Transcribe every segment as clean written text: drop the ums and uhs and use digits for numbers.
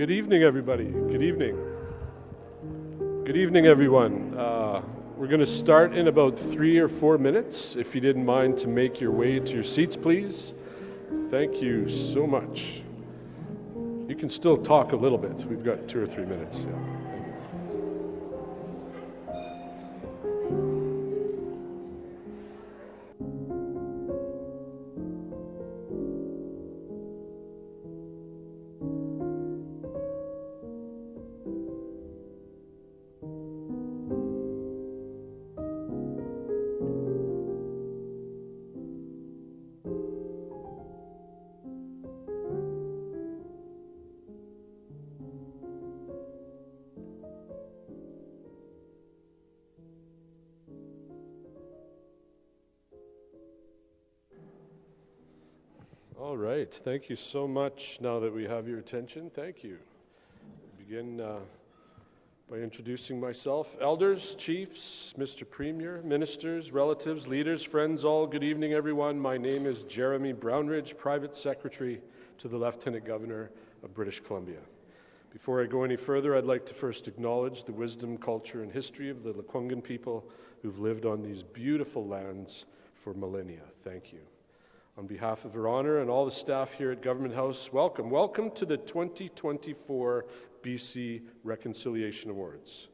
Good evening, everybody. Good evening. Good evening, everyone. We're going to start in about 3 or 4 minutes. If you didn't mind to make your way to your seats, please. Thank you so much. You can still talk a little bit. We've got 2 or 3 minutes. Yeah. All right, thank you so much. Now that we have your attention, thank you. I'll begin by introducing myself. Elders, chiefs, Mr. Premier, ministers, relatives, leaders, friends, all good evening, everyone. My name is Jeremy Brownridge, Private Secretary to the Lieutenant Governor of British Columbia. Before I go any further, I'd like to first acknowledge the wisdom, culture, and history of the Lekwungen people who've lived on these beautiful lands for millennia. Thank you. On behalf of Her Honor and all the staff here at Government House, welcome. Welcome to the 2024 BC Reconciliation Awards.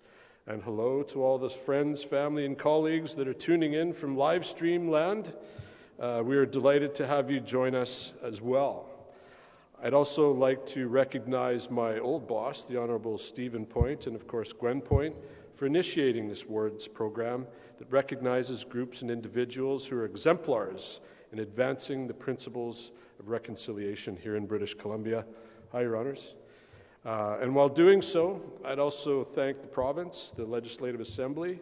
And hello to all the friends, family, and colleagues that are tuning in from live stream land. We are delighted to have you join us as well. I'd also like to recognize my old boss, the Honorable Stephen Point, and of course Gwen Point, for initiating this awards program that recognizes groups and individuals who are exemplars in advancing the principles of reconciliation here in British Columbia. Hi, Your Honors. And while doing so, I'd also thank the province, the Legislative Assembly,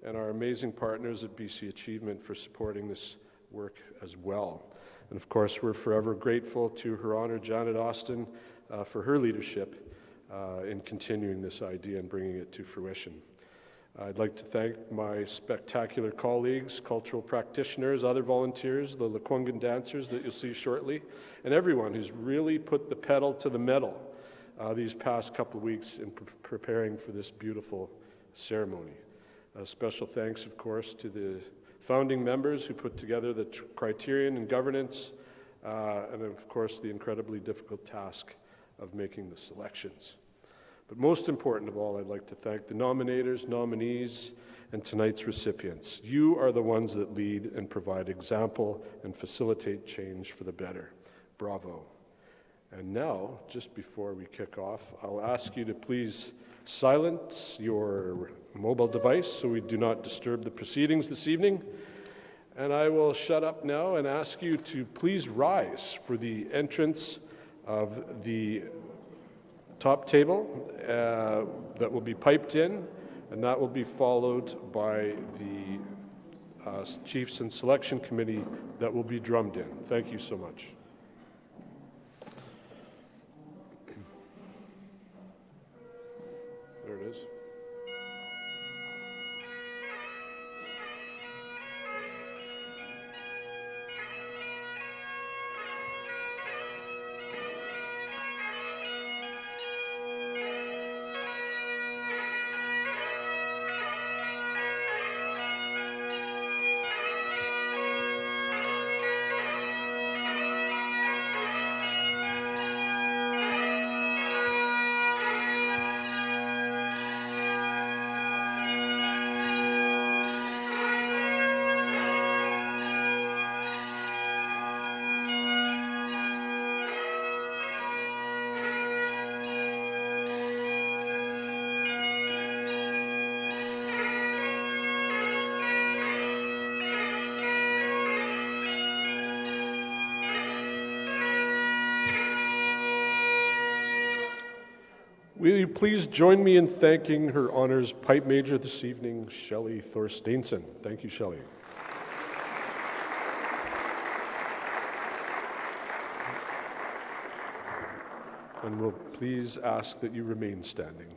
and our amazing partners at BC Achievement for supporting this work as well. And of course, we're forever grateful to Her Honor Janet Austin for her leadership in continuing this idea and bringing it to fruition. I'd like to thank my spectacular colleagues, cultural practitioners, other volunteers, the Lekwungen dancers that you'll see shortly, and everyone who's really put the pedal to the metal these past couple of weeks in preparing for this beautiful ceremony. Special thanks, of course, to the founding members who put together the criterion and governance, and of course the incredibly difficult task of making the selections. But most important of all, I'd like to thank the nominators, nominees, and tonight's recipients. You are the ones that lead and provide example and facilitate change for the better. Bravo. And now, just before we kick off, I'll ask you to please silence your mobile device so we do not disturb the proceedings this evening. And I will shut up now and ask you to please rise for the entrance of the top table that will be piped in, and that will be followed by the Chiefs and Selection Committee that will be drummed in. Thank you so much. There it is. Will you please join me in thanking Her Honor's Pipe Major this evening, Shelley Thorsteinson. Thank you, Shelley. And we'll please ask that you remain standing.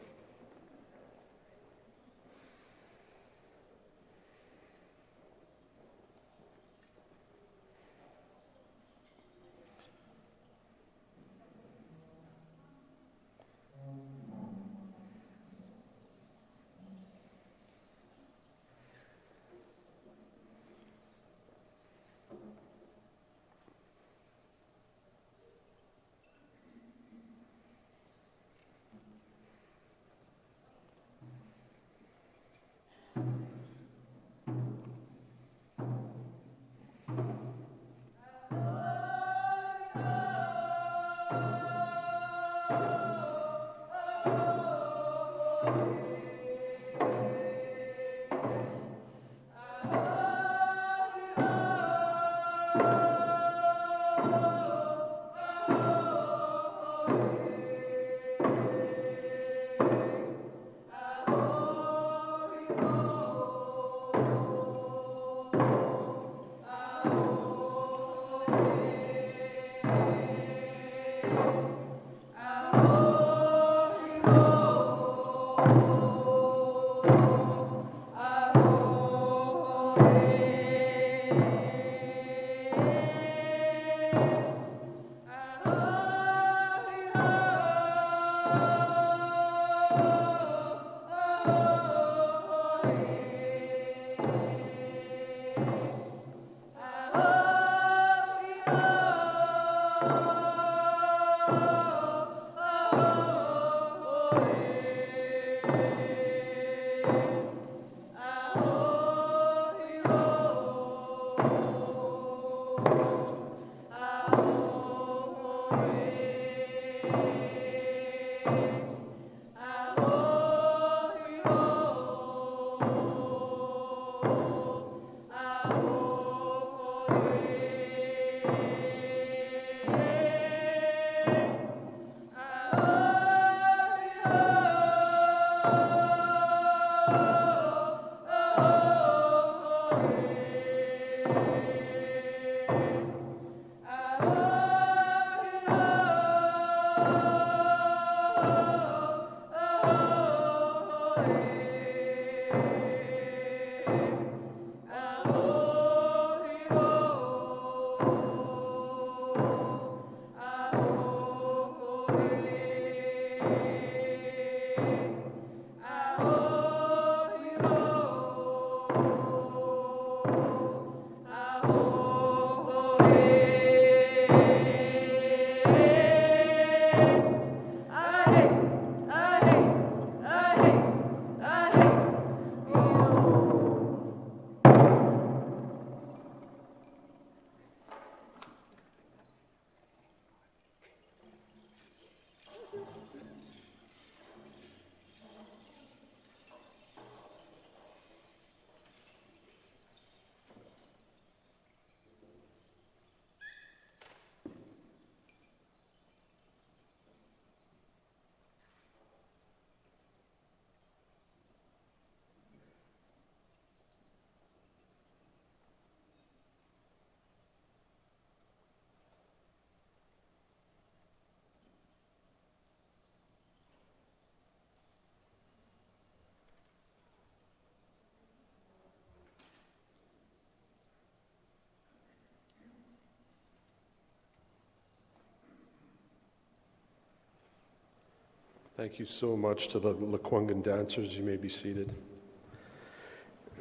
Thank you so much to the Lekwungen dancers. You may be seated.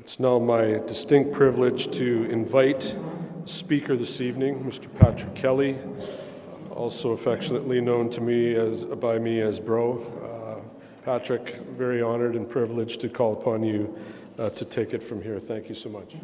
It's now my distinct privilege to invite the speaker this evening, Mr. Patrick Kelly, also affectionately known to me by me as Bro. Patrick, very honored and privileged to call upon you to take it from here. Thank you so much.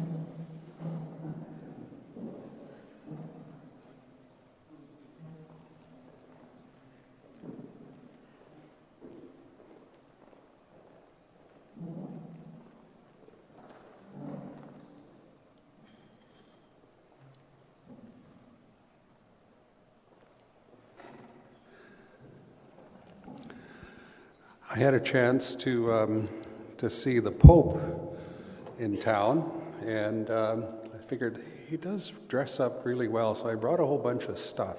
I had a chance to see the Pope in town, and I figured he does dress up really well, so I brought a whole bunch of stuff.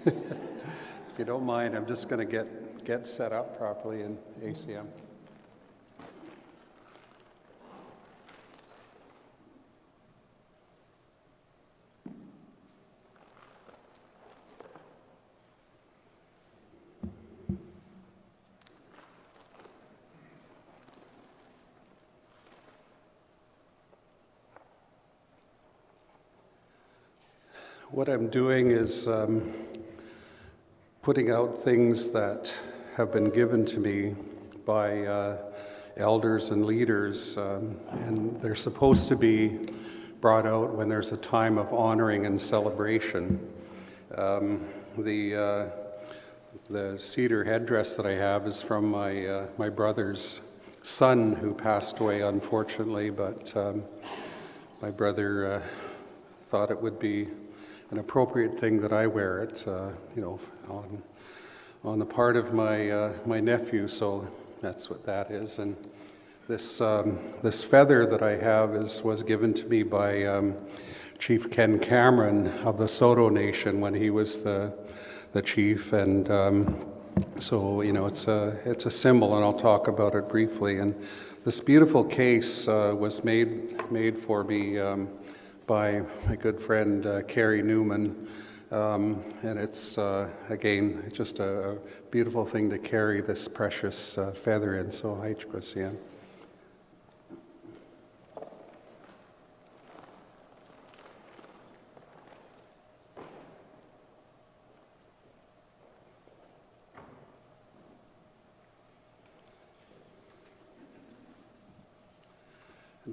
If you don't mind, I'm just going to get set up properly in ACM. What I'm doing is putting out things that have been given to me by elders and leaders, and they're supposed to be brought out when there's a time of honoring and celebration. The cedar headdress that I have is from my brother's son, who passed away unfortunately, but my brother thought it would be an appropriate thing that I wear it, on the part of my nephew. So that's what that is. And this feather that I have was given to me by Chief Ken Cameron of the Saulteaux Nation when he was the chief. And so it's a symbol, and I'll talk about it briefly. And this beautiful case was made for me by my good friend Carrie Newman, and it's again just a beautiful thing to carry this precious feather in. So Qwelmínte.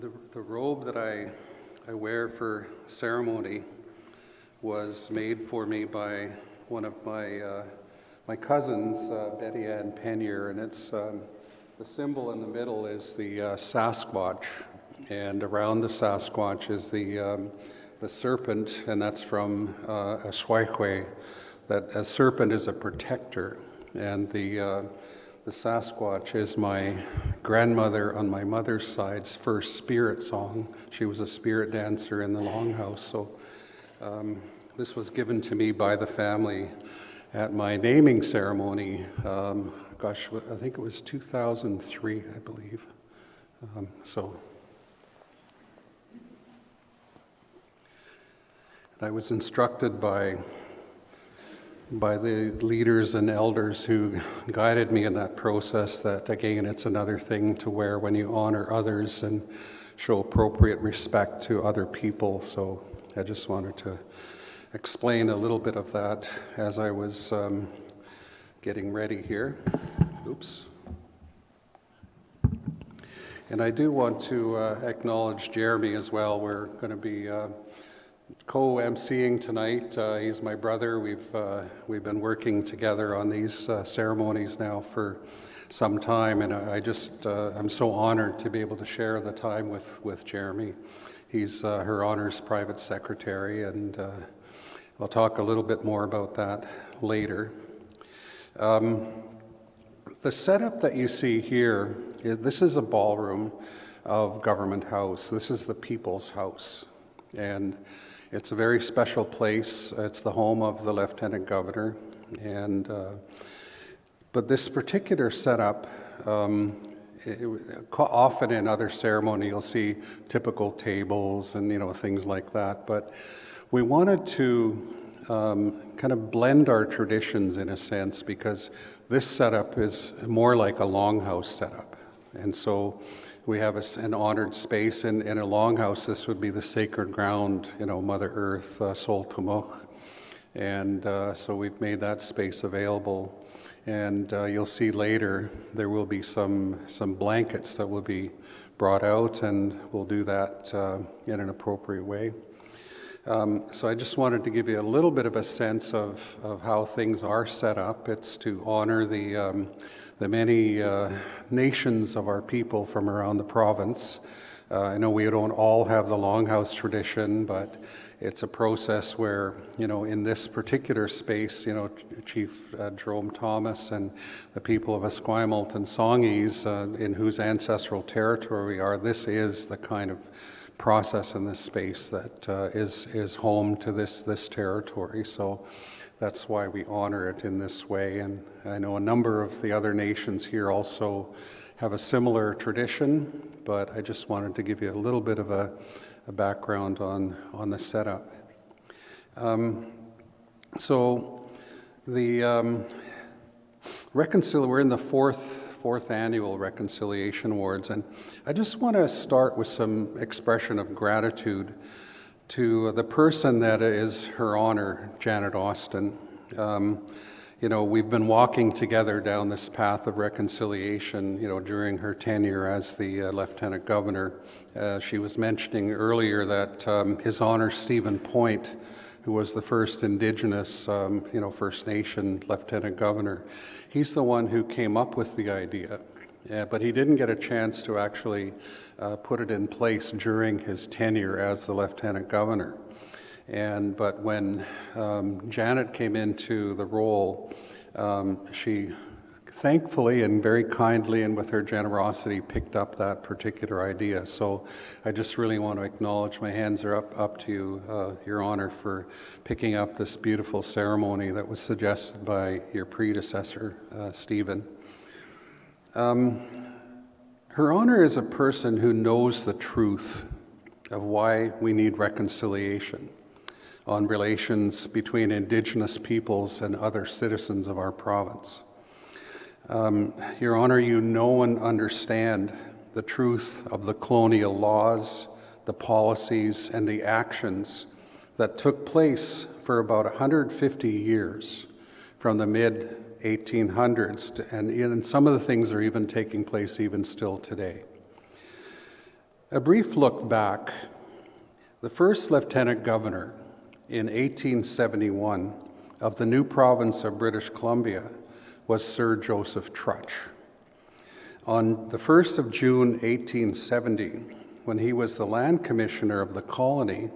The robe that I wear for ceremony was made for me by one of my cousins, Betty Ann Penier, and it's the symbol in the middle is the Sasquatch, and around the Sasquatch is the serpent, and that's from a Swichwe, that a serpent is a protector, and the Sasquatch is my grandmother on my mother's side's first spirit song. She was a spirit dancer in the Longhouse, so this was given to me by the family at my naming ceremony. I think it was 2003, I believe. I was instructed by the leaders and elders who guided me in that process that, again, it's another thing to wear when you honor others and show appropriate respect to other people. So I just wanted to explain a little bit of that as I was getting ready here. Oops. And I do want to acknowledge Jeremy as well. We're going to be co-emceeing tonight. He's my brother. We've been working together on these ceremonies now for some time, and I'm so honored to be able to share the time with Jeremy. He's her honors private secretary, and I'll talk a little bit more about that later. The setup that you see here this is a ballroom of Government House. This is the People's House, and it's a very special place. It's the home of the Lieutenant Governor, and but this particular setup, often in other ceremony you'll see typical tables and things like that, but we wanted to kind of blend our traditions in a sense, because this setup is more like a longhouse setup, and so we have an honored space in a longhouse. This would be the sacred ground, Mother Earth, Sol Tumuk, and so we've made that space available. And you'll see later there will be some blankets that will be brought out, and we'll do that in an appropriate way. So I just wanted to give you a little bit of a sense of how things are set up. It's to honor the many nations of our people from around the province. I know we don't all have the longhouse tradition, but it's a process where, in this particular space, Chief Jerome Thomas and the people of Esquimalt and Songhees, in whose ancestral territory we are, this is the kind of process in this space that is home to this territory. So that's why we honor it in this way. And I know a number of the other nations here also have a similar tradition, but I just wanted to give you a little bit of a background on the setup. So the we're in the fourth annual Reconciliation Awards, and I just want to start with some expression of gratitude to the person that is Her Honor, Janet Austin. We've been walking together down this path of reconciliation, during her tenure as the Lieutenant Governor. She was mentioning earlier that His Honor Stephen Point, who was the first Indigenous, First Nation Lieutenant Governor, he's the one who came up with the idea, but he didn't get a chance to actually put it in place during his tenure as the Lieutenant Governor. But when Janet came into the role, she thankfully and very kindly and with her generosity picked up that particular idea. So I just really want to acknowledge, my hands are up to you, Your Honor, for picking up this beautiful ceremony that was suggested by your predecessor, Stephen. Her Honor is a person who knows the truth of why we need reconciliation on relations between Indigenous peoples and other citizens of our province. Your Honor, you know and understand the truth of the colonial laws, the policies, and the actions that took place for about 150 years from the mid-1800s, and some of the things are even taking place even still today. A brief look back. The first Lieutenant Governor in 1871 of the new province of British Columbia was Sir Joseph Trutch. On the 1st of June 1870, when he was the land commissioner of the colony,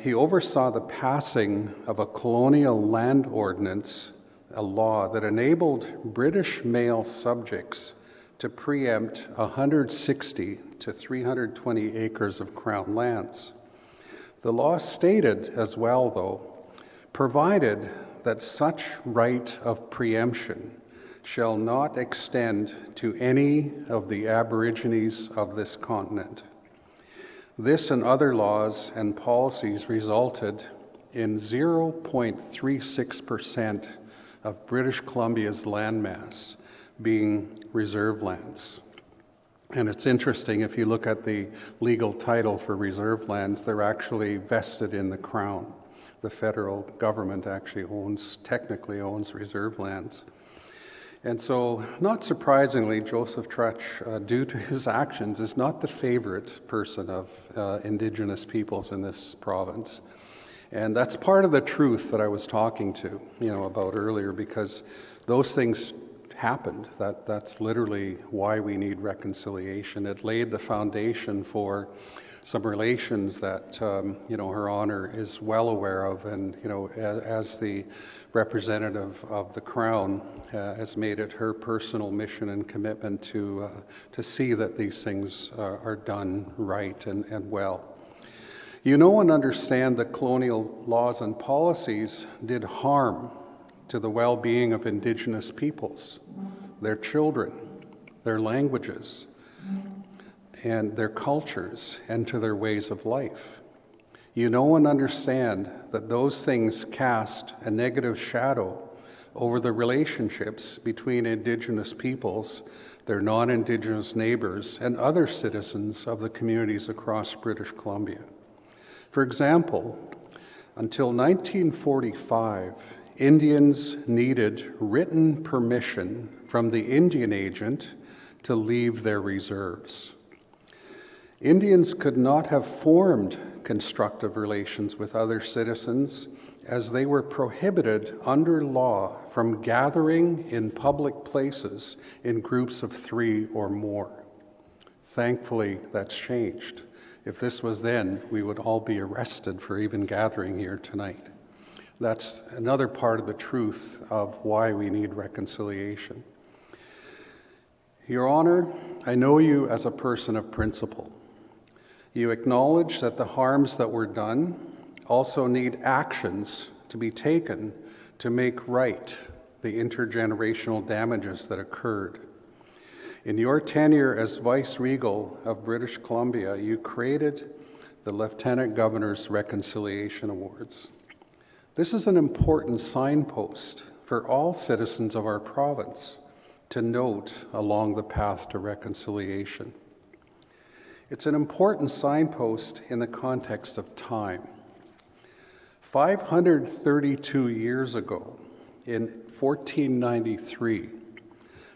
he oversaw the passing of a colonial land ordinance, a law that enabled British male subjects to preempt 160 to 320 acres of Crown lands. The law stated as well, though, provided that such right of preemption shall not extend to any of the Aborigines of this continent. This and other laws and policies resulted in 0.36% of British Columbia's landmass being reserve lands. And it's interesting, if you look at the legal title for reserve lands, they're actually vested in the Crown. The federal government actually technically owns reserve lands. And so, not surprisingly, Joseph Trutch, due to his actions, is not the favorite person of Indigenous peoples in this province. And that's part of the truth that I was talking to, about earlier, because those things happened. That's literally why we need reconciliation. It laid the foundation for some relations that, Her Honor is well aware of, and, as the representative of the Crown, has made it her personal mission and commitment to see that these things are done right and well. You know and understand that colonial laws and policies did harm to the well-being of Indigenous peoples, their children, their languages, and their cultures, and to their ways of life. You know and understand that those things cast a negative shadow over the relationships between Indigenous peoples, their non-Indigenous neighbors, and other citizens of the communities across British Columbia. For example, until 1945, Indians needed written permission from the Indian agent to leave their reserves. Indians could not have formed constructive relations with other citizens, as they were prohibited under law from gathering in public places in groups of 3 or more. Thankfully, that's changed. If this was then, we would all be arrested for even gathering here tonight. That's another part of the truth of why we need reconciliation. Your Honor, I know you as a person of principle. You acknowledge that the harms that were done also need actions to be taken to make right the intergenerational damages that occurred. In your tenure as Vice-Regal of British Columbia, you created the Lieutenant Governor's Reconciliation Awards. This is an important signpost for all citizens of our province to note along the path to reconciliation. It's an important signpost in the context of time. 532 years ago, in 1493,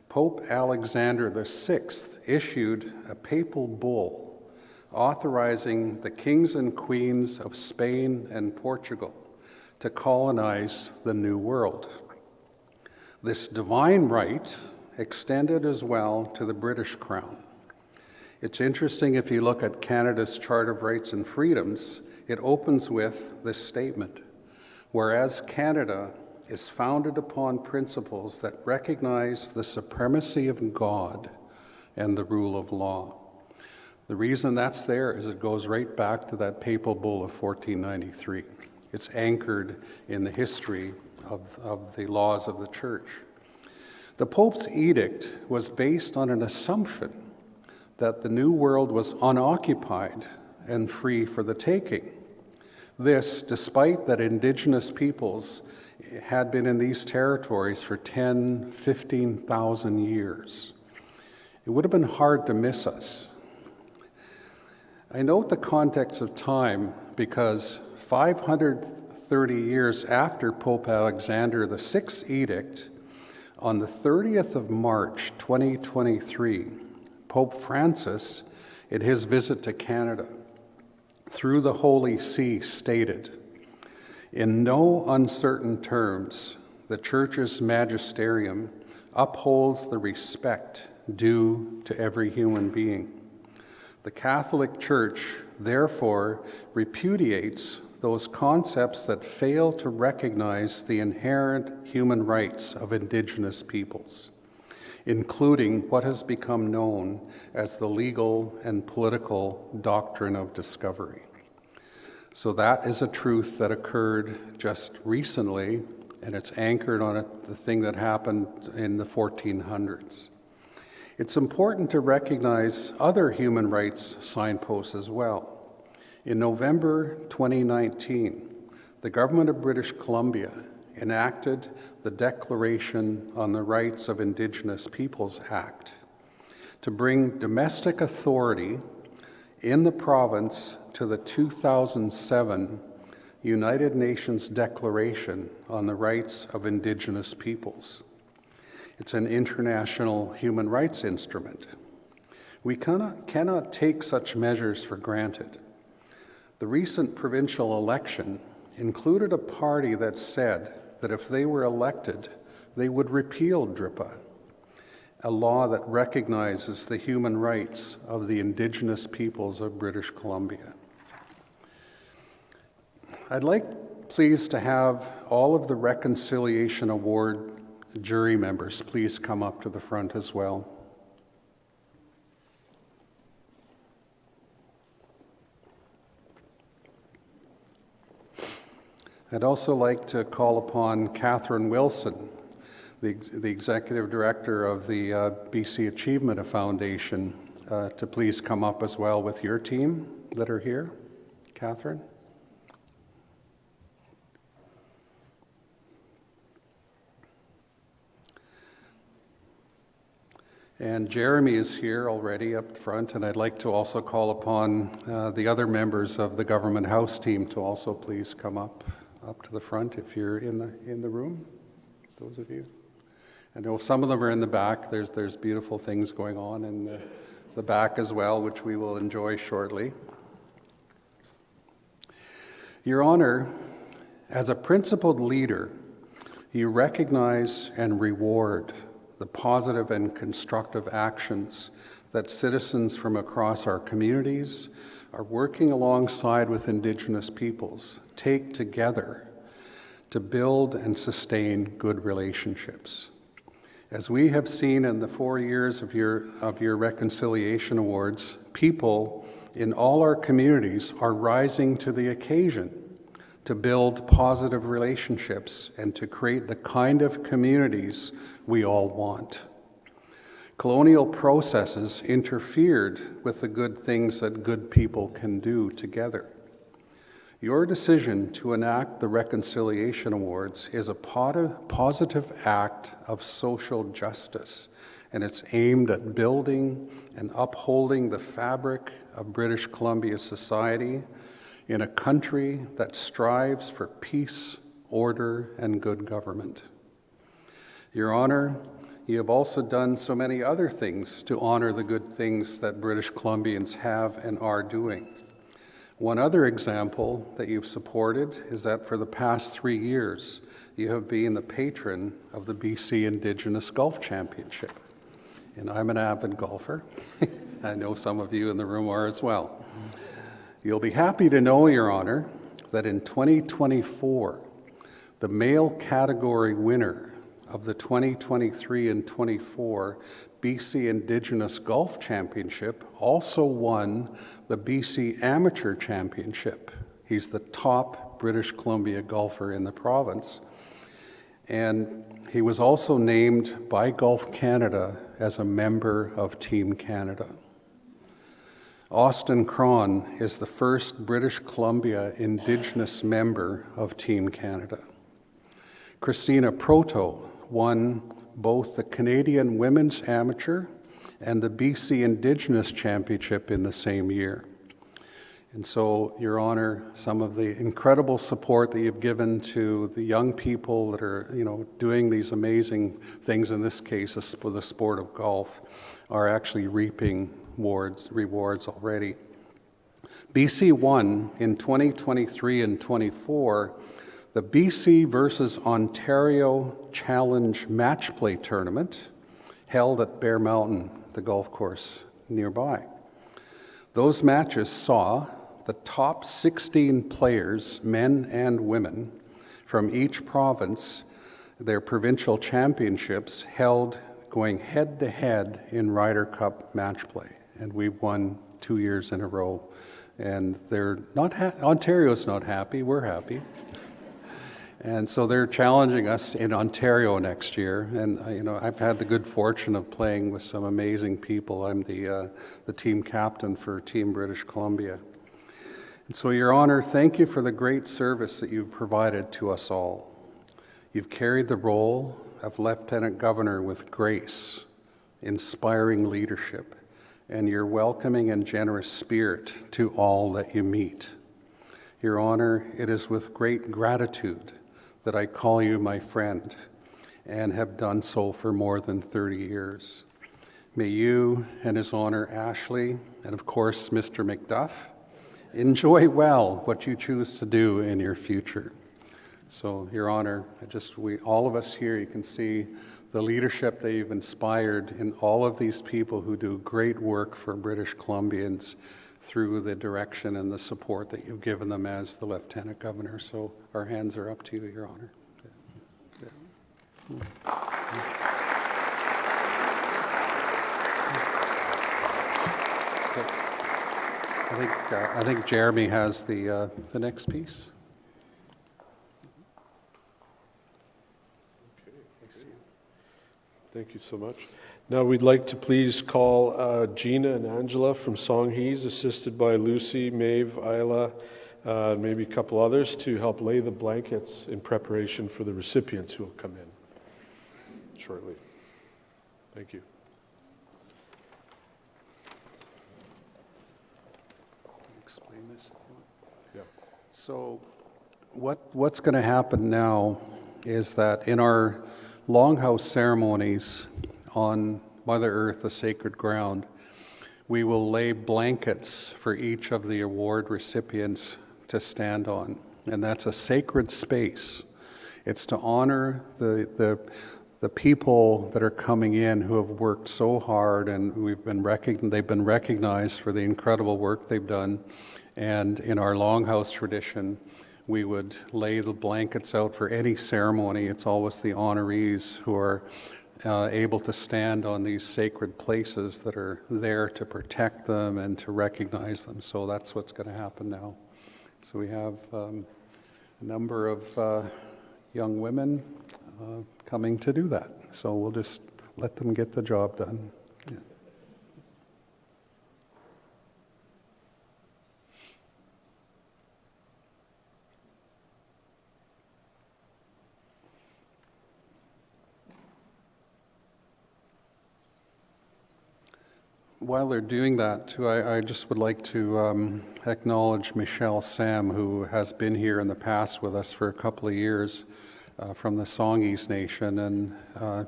Pope Alexander VI issued a papal bull authorizing the kings and queens of Spain and Portugal to colonize the New World. This divine right extended as well to the British Crown. It's interesting, if you look at Canada's Charter of Rights and Freedoms, it opens with this statement: whereas Canada is founded upon principles that recognize the supremacy of God and the rule of law. The reason that's there is it goes right back to that papal bull of 1493. It's anchored in the history of the laws of the church. The Pope's edict was based on an assumption that the New World was unoccupied and free for the taking. This, despite that Indigenous peoples had been in these territories for 10, 15,000 years. It would have been hard to miss us. I note the context of time because 530 years after Pope Alexander VI's edict, on the 30th of March 2023, Pope Francis in his visit to Canada, through the Holy See, stated, "In no uncertain terms, the Church's magisterium upholds the respect due to every human being. The Catholic Church, therefore, repudiates those concepts that fail to recognize the inherent human rights of Indigenous peoples, including what has become known as the legal and political doctrine of discovery." So that is a truth that occurred just recently, and it's anchored on the thing that happened in the 1400s. It's important to recognize other human rights signposts as well. In November 2019, the government of British Columbia enacted the Declaration on the Rights of Indigenous Peoples Act to bring domestic authority in the province to the 2007 United Nations Declaration on the Rights of Indigenous Peoples. It's an international human rights instrument. We cannot take such measures for granted. The recent provincial election included a party that said that if they were elected, they would repeal DRIPA, a law that recognizes the human rights of the Indigenous peoples of British Columbia. I'd like, please, to have all of the Reconciliation Award jury members please come up to the front as well. I'd also like to call upon Catherine Wilson, the Executive Director of the BC Achievement Foundation, to please come up as well with your team that are here. Catherine? And Jeremy is here already up front, and I'd like to also call upon the other members of the Government House team to also please come up to the front if you're in the room, those of you. I know some of them are in the back. There's beautiful things going on in the back as well, which we will enjoy shortly. Your Honor, as a principled leader, you recognize and reward the positive and constructive actions that citizens from across our communities are working alongside with Indigenous peoples take together to build and sustain good relationships. As we have seen in the 4 years of your Reconciliation Awards, people in all our communities are rising to the occasion to build positive relationships and to create the kind of communities we all want. Colonial processes interfered with the good things that good people can do together. Your decision to enact the Reconciliation Awards is a positive act of social justice, and it's aimed at building and upholding the fabric of British Columbia society in a country that strives for peace, order, and good government. Your Honor, you have also done so many other things to honor the good things that British Columbians have and are doing. One other example that you've supported is that for the past 3 years, you have been the patron of the BC Indigenous Golf Championship. And I'm an avid golfer. I know some of you in the room are as well. You'll be happy to know, Your Honor, that in 2024, the male category winner of the 2023 and 24 BC Indigenous Golf Championship also won the BC Amateur Championship. He's the top British Columbia golfer in the province. And he was also named by Golf Canada as a member of Team Canada. Austin Cron is the first British Columbia Indigenous member of Team Canada. Christina Proto won both the Canadian Women's Amateur and the BC Indigenous Championship in the same year. And so, Your Honor, some of the incredible support that you've given to the young people that are, doing these amazing things, in this case, for the sport of golf, are actually reaping rewards already. BC won in 2023 and 24 the BC versus Ontario Challenge Match Play Tournament held at Bear Mountain, the golf course nearby. Those matches saw the top 16 players, men and women, from each province, their provincial championships held going head-to-head in Ryder Cup match play. And we've won 2 years in a row. And they're not Ontario's not happy, we're happy. And so they're challenging us in Ontario next year. And I've had the good fortune of playing with some amazing people. I'm the team captain for Team British Columbia. And so, Your Honor, thank you for the great service that you've provided to us all. You've carried the role of Lieutenant Governor with grace, inspiring leadership, and your welcoming and generous spirit to all that you meet. Your Honor, it is with great gratitude that I call you my friend and have done so for more than 30 years. May you and His Honor Ashley, and of course Mr. McDuff, enjoy well what you choose to do in your future. So, Your Honor, all of us here, you can see the leadership that you've inspired in all of these people who do great work for British Columbians through the direction and the support that you've given them as the Lieutenant Governor. So our hands are up to you, Your Honor. I think Jeremy has the next piece. Thank you so much. Now we'd like to please call Gina and Angela from Songhees, assisted by Lucy, Maeve, Isla, maybe a couple others, to help lay the blankets in preparation for the recipients who will come in shortly. Thank you. Explain this. Yeah. So what's going to happen now is that in our longhouse ceremonies on Mother Earth, the sacred ground, we will lay blankets for each of the award recipients to stand on. And that's a sacred space. It's to honor the people that are coming in who have worked so hard, and they've been recognized for the incredible work they've done. And in our longhouse tradition, we would lay the blankets out for any ceremony. It's always the honorees who are able to stand on these sacred places that are there to protect them and to recognize them. So that's what's going to happen now. So we have a number of young women coming to do that. So we'll just let them get the job done. Yeah. While they're doing that, too, I just would like to acknowledge Michelle Sam, who has been here in the past with us for a couple of years from the Songhees Nation, and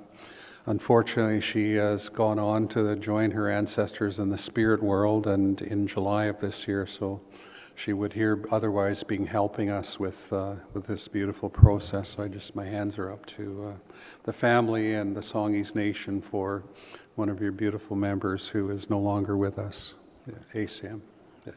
unfortunately she has gone on to join her ancestors in the spirit world, and in July of this year, so she would here otherwise be helping us with this beautiful process. So my hands are up to the family and the Songhees Nation for one of your beautiful members who is no longer with us, ASAM. Yeah.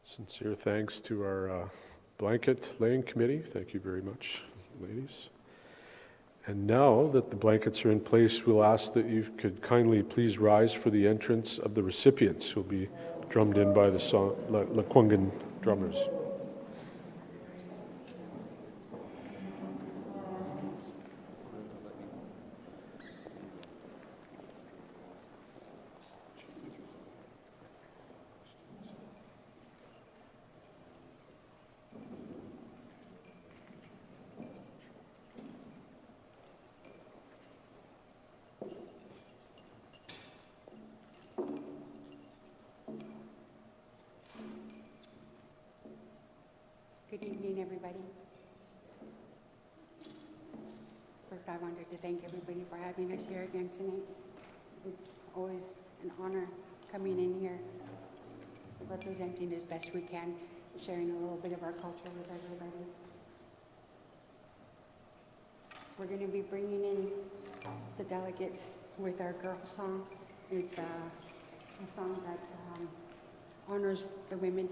Sincere thanks to our blanket laying committee. Thank you very much, ladies. And now that the blankets are in place, we'll ask that you could kindly please rise for the entrance of the recipients who will be drummed in by the Lekwungen drummers. Good evening, everybody. First, I wanted to thank everybody for having us here again tonight. It's always an honor coming in here, representing as best we can, sharing a little bit of our culture with everybody. We're going to be bringing in the delegates with our girl song. It's a song that honors the women.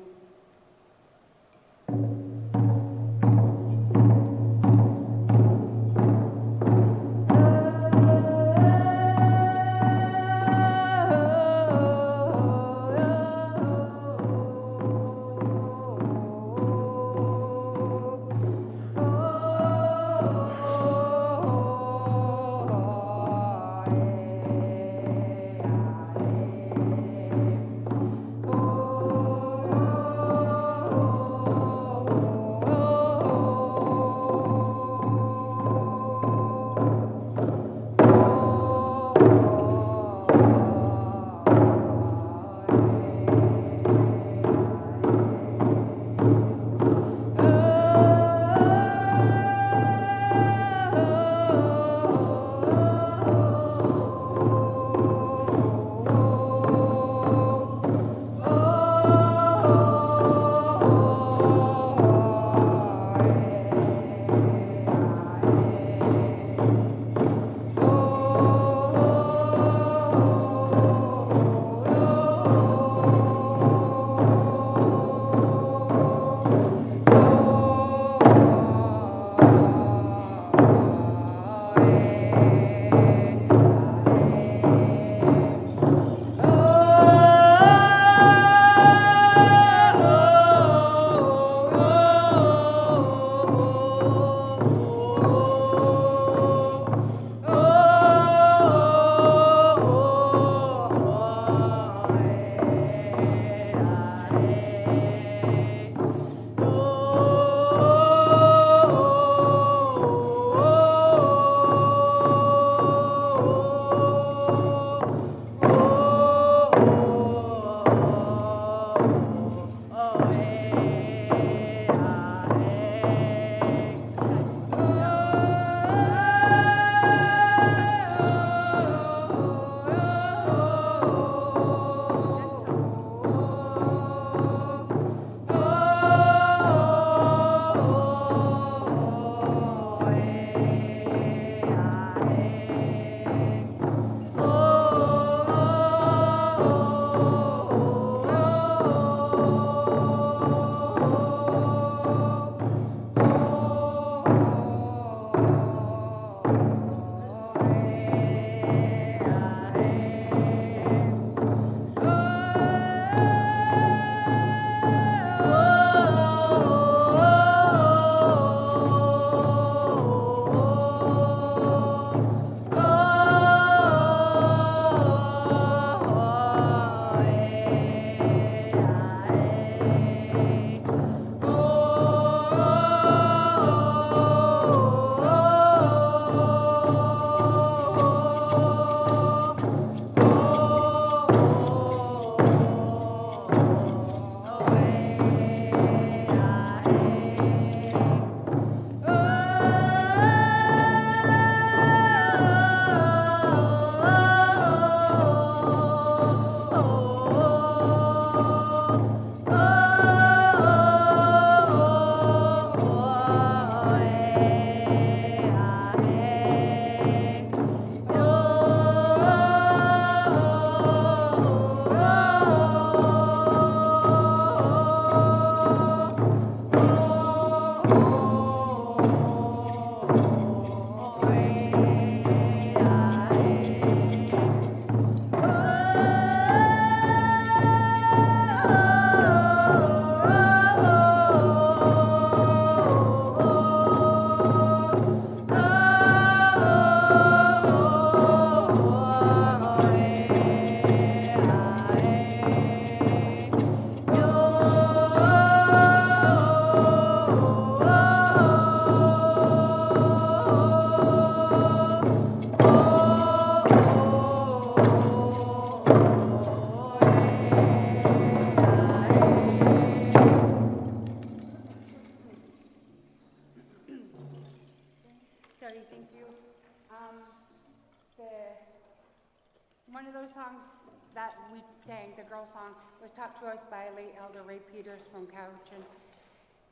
songs that we sang, the girl song, was taught to us by late Elder Ray Peters from Cowichan.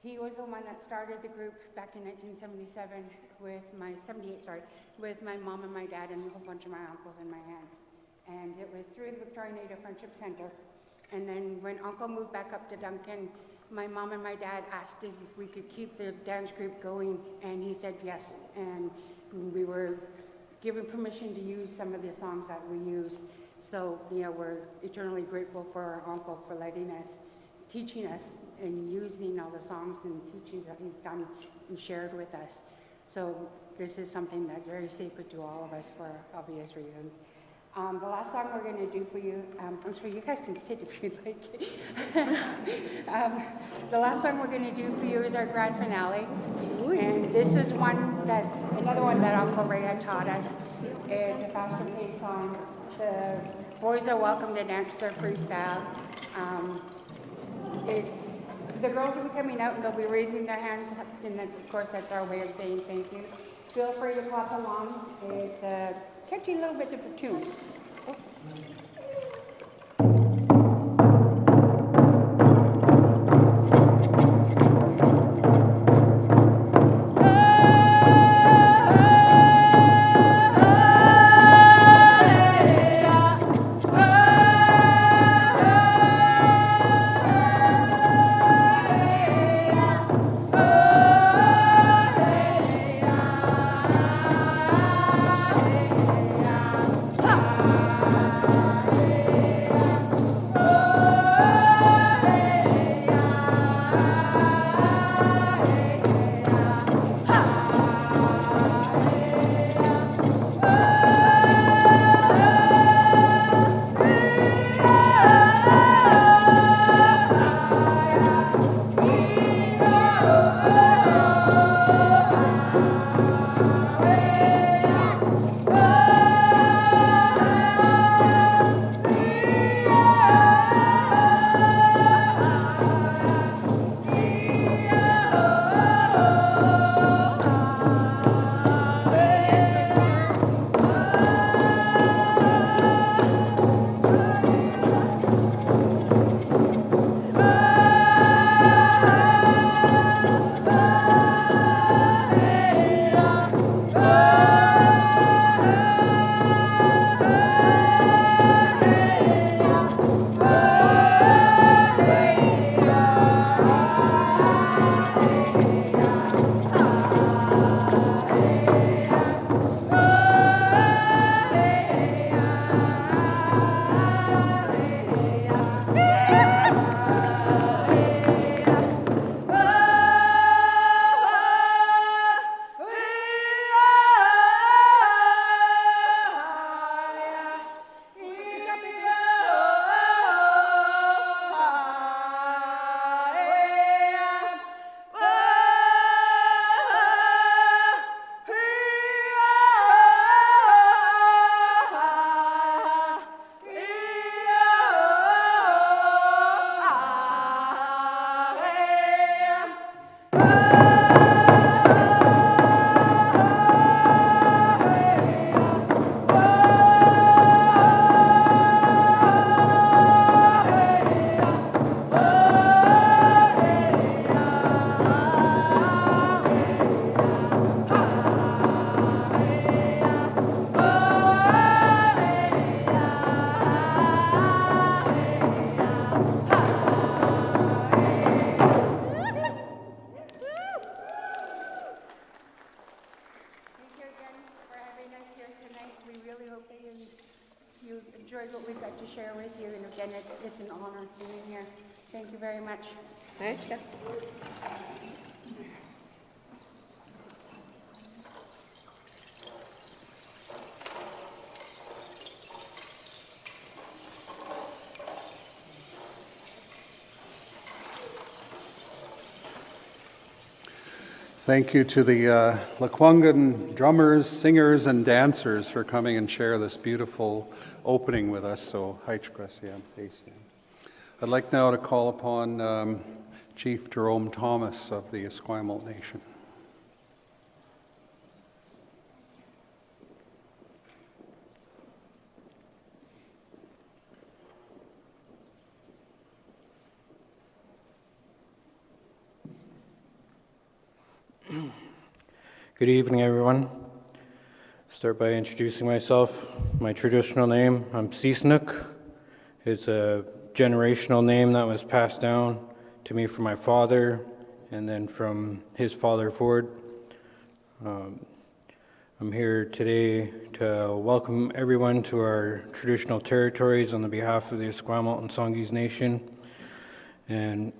He was the one that started the group back in 1977 with my, 78, sorry, with my mom and my dad and a whole bunch of my uncles and my aunts. And it was through the Victoria Native Friendship Center. And then when Uncle moved back up to Duncan, my mom and my dad asked if we could keep the dance group going, and he said yes. And we were given permission to use some of the songs that we use. So, you know, we're eternally grateful for our uncle for letting us, teaching us and using all the songs and teachings that he's done and shared with us. So this is something that's very sacred to all of us for obvious reasons. The last song we're going to do for you, I'm sure you guys can sit if you'd like. The last song we're going to do for you is our grand finale. And this is one that's, another one that Uncle Ray had taught us. It's a faster paced song. The boys are welcome to dance their freestyle. The girls will be coming out and they'll be raising their hands, and then, of course, that's our way of saying thank you. Feel free to clap along. It's a catchy little bit of a tune. You enjoyed what we got to share with you, and again, it's an honor being here. Thank you very much. Thanks. Thank you to the Lekwungen drummers, singers, and dancers for coming and share this beautiful opening with us. So, I'd like now to call upon Chief Jerome Thomas of the Esquimalt Nation. Good evening, everyone. Start by introducing myself. My traditional name, I'm Sisnuk. It's a generational name that was passed down to me from my father and then from his father forward. I'm here today to welcome everyone to our traditional territories on the behalf of the Esquimalt and Songhees Nation. And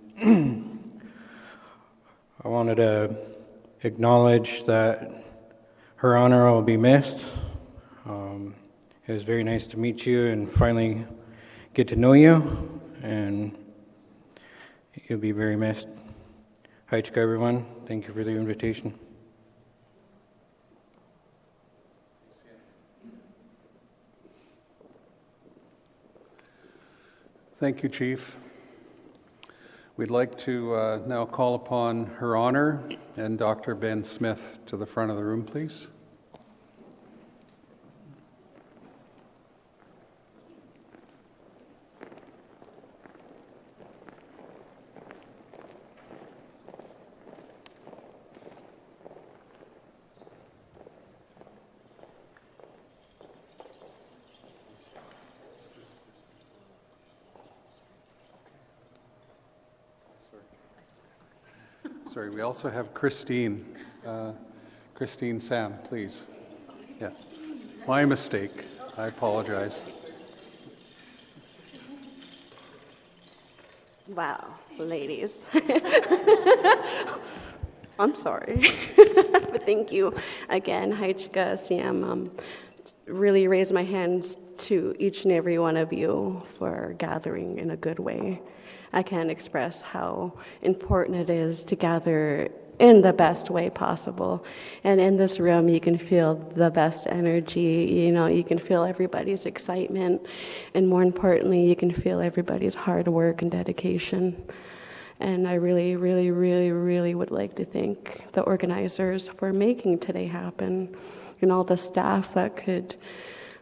I wanted to acknowledge that Her Honor will be missed. It was very nice to meet you and finally get to know you, and you'll be very missed. Haichka, everyone. Thank you for the invitation. Thank you, Chief. We'd like to now call upon Her Honor and Dr. Ben Smith to the front of the room, please. Sorry, we also have Christine. Christine Sam, please. Yeah, my mistake. I apologize. Wow, ladies. I'm sorry. But thank you again, Haichka, Siam. Really raise my hands to each and every one of you for gathering in a good way. I can't express how important it is to gather in the best way possible. And in this room, you can feel the best energy. You can feel everybody's excitement. And more importantly, you can feel everybody's hard work and dedication. And I really, really, really, really would like to thank the organizers for making today happen, and all the staff that could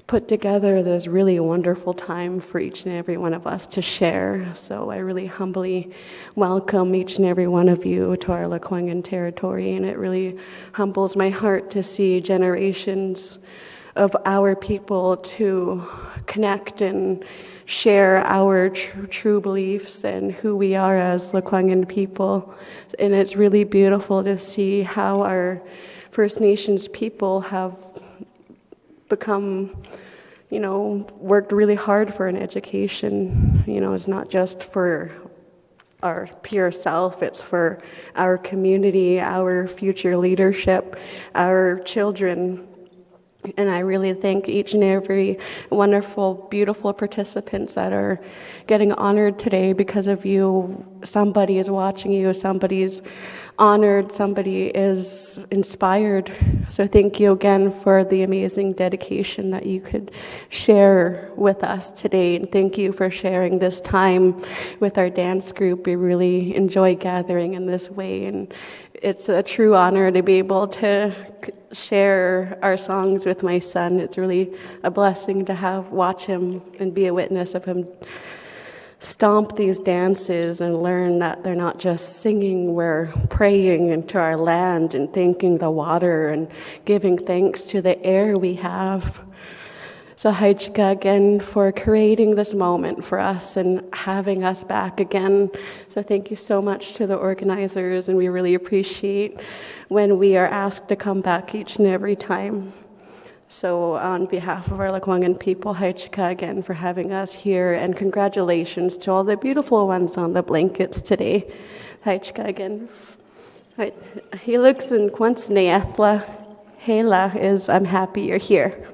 put together this really wonderful time for each and every one of us to share. So I really humbly welcome each and every one of you to our Lekwungen territory, and it really humbles my heart to see generations of our people to connect and share our true beliefs and who we are as Lekwungen people. And it's really beautiful to see how our First Nations people have become, worked really hard for an education. It's not just for our pure self, it's for our community, our future leadership, our children. And I really thank each and every wonderful, beautiful participants that are getting honored today because of you. Somebody is watching you, somebody's honored, somebody is inspired. So thank you again for the amazing dedication that you could share with us today. And thank you for sharing this time with our dance group. We really enjoy gathering in this way, and it's a true honor to be able to share our songs with my son. It's really a blessing to watch him and be a witness of him stomp these dances and learn that they're not just singing, we're praying into our land and thanking the water and giving thanks to the air we have. So Haichka again for creating this moment for us and having us back again. So thank you so much to the organizers, and we really appreciate when we are asked to come back each and every time. So on behalf of our Lekwungen people, Haichka again for having us here, and congratulations to all the beautiful ones on the blankets today. Haichka again. He looks in Qwelmínte. Hela is, I'm happy you're here.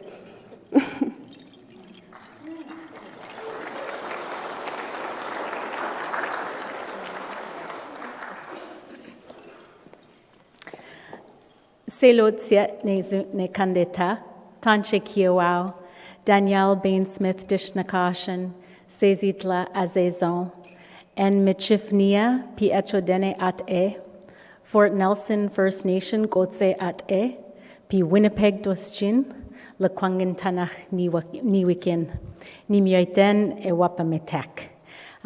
Selotsiet ne kandeta, Tanche Ḳ'awaas, Danielle Bain Smith Dishnakashan, Sezitla Azezon, En Michifnia Pi Echodene at E, Fort Nelson First Nation Gotse at E, Pi Winnipeg Doschin, Lekwungen Tanach Niwikin, Nimyoiten e Wapametek.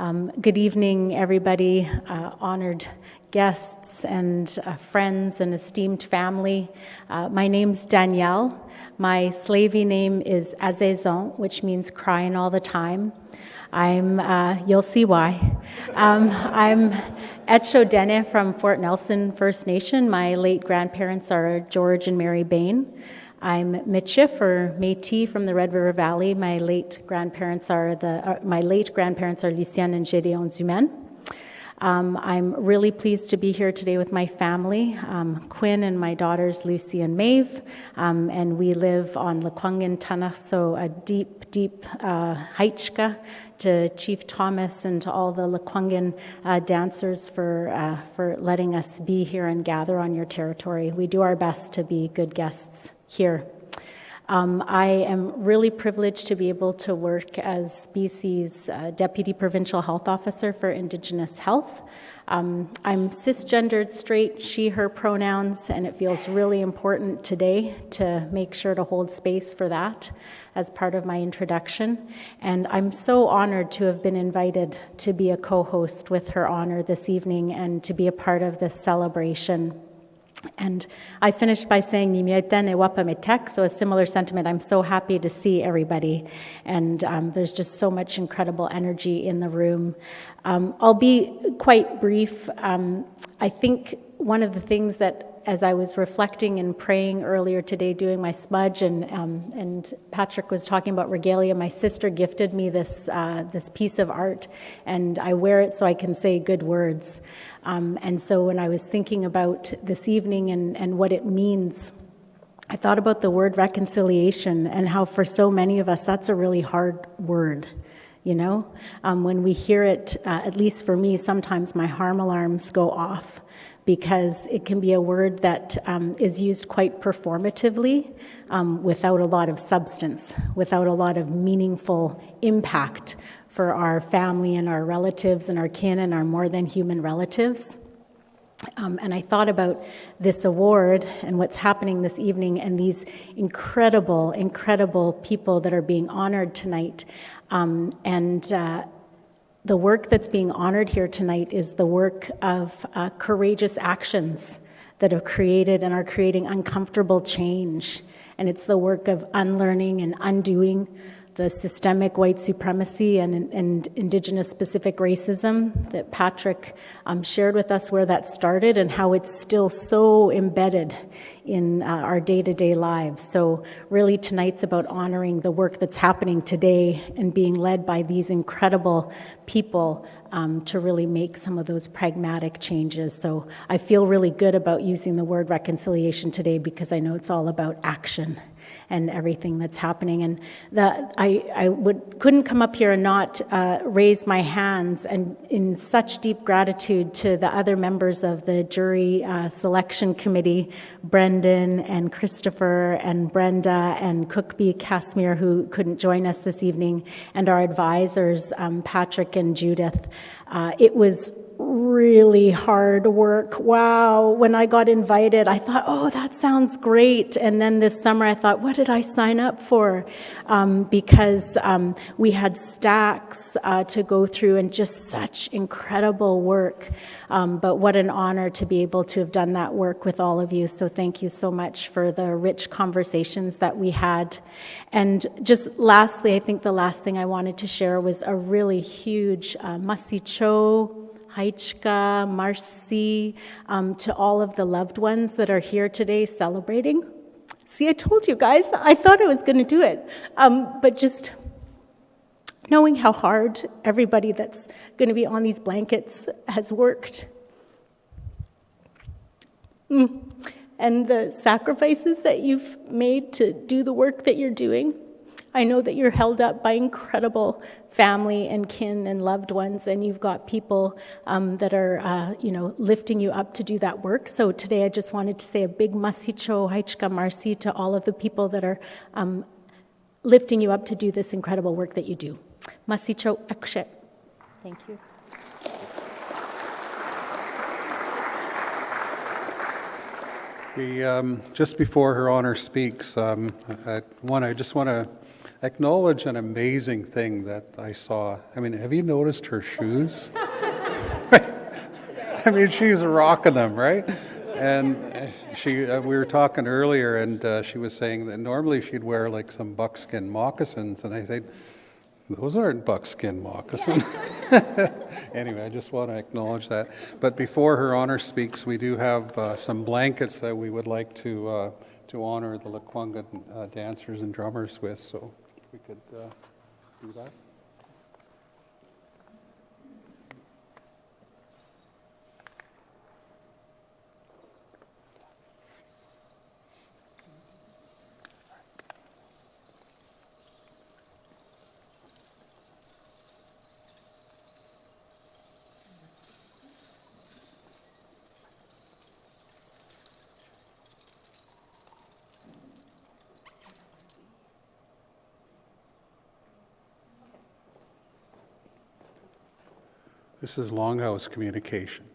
Good evening, everybody, honored guests and friends and esteemed family. My name's Danielle. My Slavey name is Azezon, which means crying all the time. You'll see why. I'm Etchodene from Fort Nelson First Nation. My late grandparents are George and Mary Bain. I'm Michif, or Métis, from the Red River Valley. My late grandparents are Lucien and Gédéon Zumen. I'm really pleased to be here today with my family, Quinn and my daughters Lucy and Maeve, and we live on Lekwungen Tanakh, so a deep, deep haichka to Chief Thomas and to all the Lekwungen dancers for letting us be here and gather on your territory. We do our best to be good guests here. I am really privileged to be able to work as BC's Deputy Provincial Health Officer for Indigenous Health. I'm cisgendered, straight, she, her pronouns, and it feels really important today to make sure to hold space for that as part of my introduction. And I'm so honored to have been invited to be a co-host with Her Honor this evening and to be a part of this celebration. And I finished by saying, so a similar sentiment. I'm so happy to see everybody. And there's just so much incredible energy in the room. I'll be quite brief. I think one of the things that, as I was reflecting and praying earlier today, doing my smudge, and Patrick was talking about regalia, my sister gifted me this piece of art, and I wear it so I can say good words. And so when I was thinking about this evening and what it means, I thought about the word reconciliation and how for so many of us that's a really hard word. You know, when we hear it, at least for me, sometimes my harm alarms go off because it can be a word that is used quite performatively without a lot of substance, without a lot of meaningful impact for our family and our relatives and our kin and our more than human relatives. And I thought about this award and what's happening this evening and these incredible, incredible people that are being honored tonight. The work that's being honored here tonight is the work of courageous actions that have created and are creating uncomfortable change. And it's the work of unlearning and undoing the systemic white supremacy and Indigenous-specific racism that Patrick shared with us where that started and how it's still so embedded in our day-to-day lives. So really tonight's about honoring the work that's happening today and being led by these incredible people to really make some of those pragmatic changes. So I feel really good about using the word reconciliation today because I know it's all about action and everything that's happening. And I couldn't come up here and not raise my hands and in such deep gratitude to the other members of the jury selection committee, Brendan and Christopher and Brenda and Cookby Casimir, who couldn't join us this evening, and our advisors, Patrick and Judith. It was really hard work. Wow. When I got invited, I thought, oh, that sounds great. And then this summer, I thought, what did I sign up for? Because we had stacks to go through and just such incredible work. But what an honor to be able to have done that work with all of you. So thank you so much for the rich conversations that we had. And just lastly, I think the last thing I wanted to share was a really huge masicho, Haichka, Marcy, to all of the loved ones that are here today celebrating. See, I told you guys, I thought I was going to do it. But just knowing how hard everybody that's going to be on these blankets has worked. And the sacrifices that you've made to do the work that you're doing. I know that you're held up by incredible family and kin and loved ones, and you've got people that are, lifting you up to do that work. So today I just wanted to say a big masicho, haichka marsi to all of the people that are lifting you up to do this incredible work that you do. Masicho akshe. Thank you. Just before Her Honor speaks, I just want to acknowledge an amazing thing that I saw. I mean, have you noticed her shoes? I mean, she's rocking them, right? And we were talking earlier, and she was saying that normally she'd wear like some buckskin moccasins, and I said, those aren't buckskin moccasins. Anyway, I just want to acknowledge that. But before Her Honor speaks, we do have some blankets that we would like to honor the Lekwungen dancers and drummers with, so we could do that. This is Longhouse communication.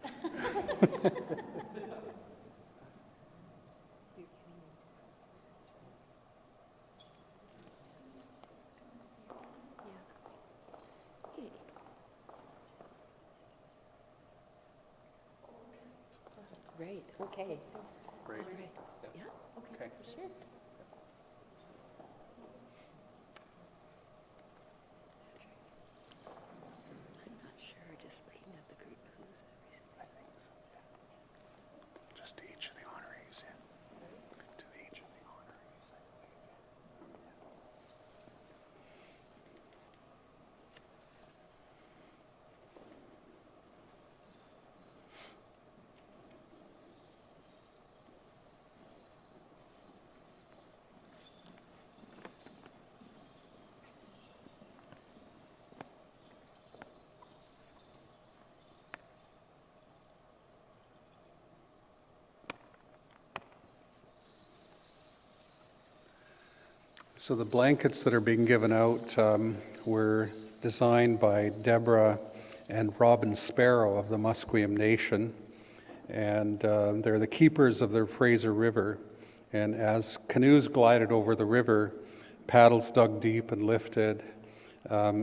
Great, okay. Great. Yeah, Okay. sure. I'm not sure, just looking at the group, who's I think so, yeah. Just to each of the honorees, yeah. To each of the honorees. So the blankets that are being given out were designed by Deborah and Robin Sparrow of the Musqueam Nation, and they're the keepers of the Fraser River. And as canoes glided over the river, paddles dug deep and lifted,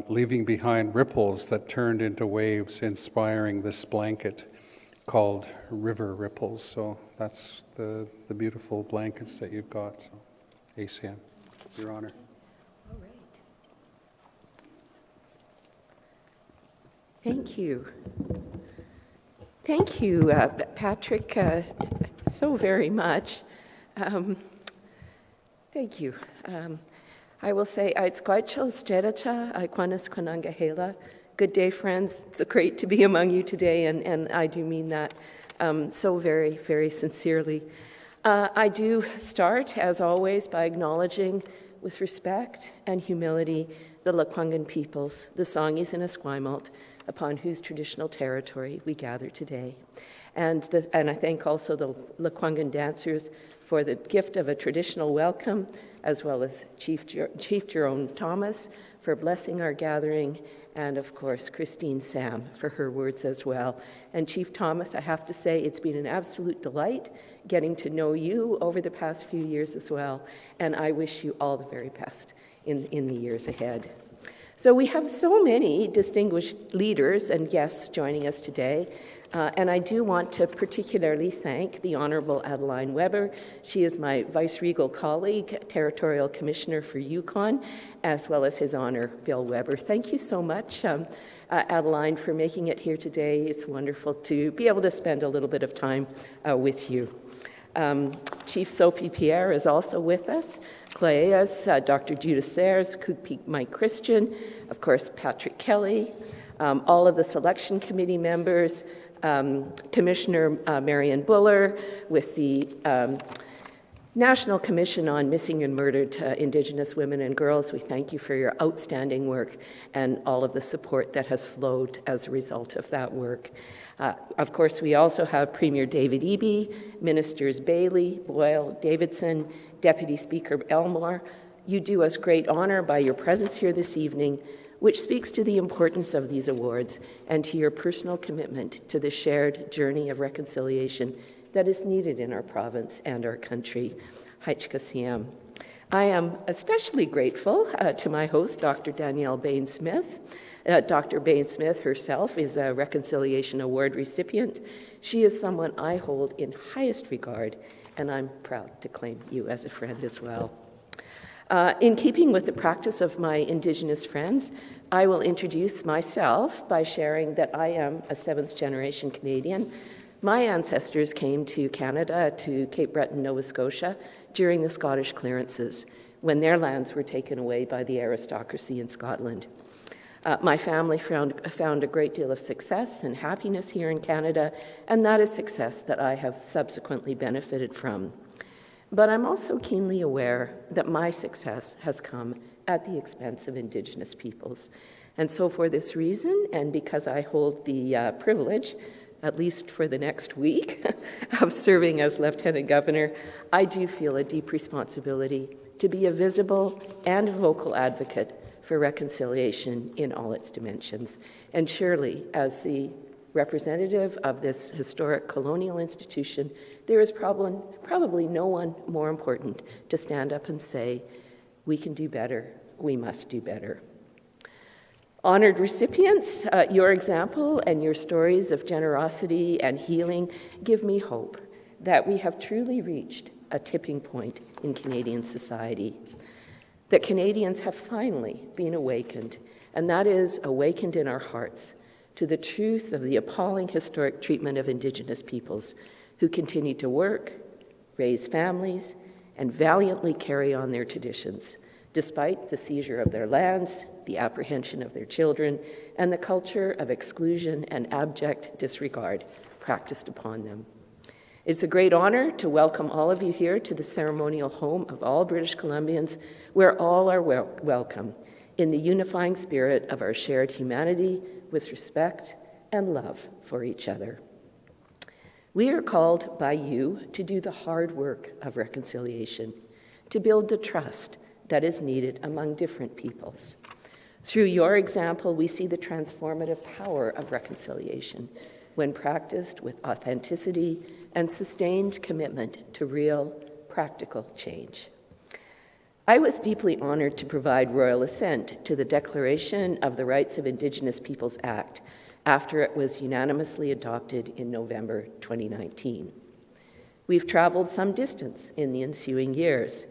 leaving behind ripples that turned into waves, inspiring this blanket called River Ripples. So that's the beautiful blankets that you've got. So, ACM. Your Honor. All right. Thank you. Thank you, Patrick, so very much. Thank you. I will say, Aitzquaichel Stedacha, Aikwanis Kwanangahela. Good day, friends. It's great to be among you today, and I do mean that so very, very sincerely. I do start, as always, by acknowledging with respect and humility the Lekwungen peoples, the Songhees and Esquimalt, upon whose traditional territory we gather today. And I thank also the Lekwungen dancers for the gift of a traditional welcome, as well as Chief Jerome Thomas for blessing our gathering, and of course Christine Sam for her words as well. And Chief Thomas, I have to say it's been an absolute delight getting to know you over the past few years as well, and I wish you all the very best in the years ahead. So we have so many distinguished leaders and guests joining us today, and I do want to particularly thank the Honorable Adeline Weber. She is my vice-regal colleague, Territorial Commissioner for Yukon, as well as His Honor, Bill Weber. Thank you so much, Adeline, for making it here today. It's wonderful to be able to spend a little bit of time with you. Chief Sophie Pierre is also with us. Ḳ'awaas, Dr. Judith Sayers, Mike Christian, of course, Patrick Kelly, all of the selection committee members, Commissioner Marion Buller with the National Commission on Missing and Murdered Indigenous Women and Girls. We thank you for your outstanding work and all of the support that has flowed as a result of that work. Of course, we also have Premier David Eby, Ministers Bailey, Boyle, Davidson, Deputy Speaker Elmore. You do us great honor by your presence here this evening, which speaks to the importance of these awards and to your personal commitment to the shared journey of reconciliation that is needed in our province and our country. Haitchkasiam. I am especially grateful to my host, Dr. Danielle Bain-Smith. Dr. Bain-Smith herself is a Reconciliation Award recipient. She is someone I hold in highest regard, and I'm proud to claim you as a friend as well. In keeping with the practice of my Indigenous friends, I will introduce myself by sharing that I am a seventh-generation Canadian. My ancestors came to Canada, to Cape Breton, Nova Scotia, during the Scottish clearances, when their lands were taken away by the aristocracy in Scotland. My family found a great deal of success and happiness here in Canada, and that is success that I have subsequently benefited from. But I'm also keenly aware that my success has come at the expense of Indigenous peoples. And so for this reason, and because I hold the privilege, at least for the next week, of serving as Lieutenant Governor, I do feel a deep responsibility to be a visible and vocal advocate for reconciliation in all its dimensions. And surely, as the representative of this historic colonial institution, there is probably no one more important to stand up and say, we can do better, we must do better. Honored recipients, your example and your stories of generosity and healing give me hope that we have truly reached a tipping point in Canadian society, that Canadians have finally been awakened, and that is awakened in our hearts to the truth of the appalling historic treatment of Indigenous peoples who continue to work, raise families, and valiantly carry on their traditions, despite the seizure of their lands, the apprehension of their children, and the culture of exclusion and abject disregard practiced upon them. It's a great honor to welcome all of you here to the ceremonial home of all British Columbians, where all are welcome in the unifying spirit of our shared humanity with respect and love for each other. We are called by you to do the hard work of reconciliation, to build the trust that is needed among different peoples. Through your example, we see the transformative power of reconciliation when practiced with authenticity and sustained commitment to real, practical change. I was deeply honored to provide royal assent to the Declaration of the Rights of Indigenous Peoples Act after it was unanimously adopted in November 2019. We've traveled some distance in the ensuing years,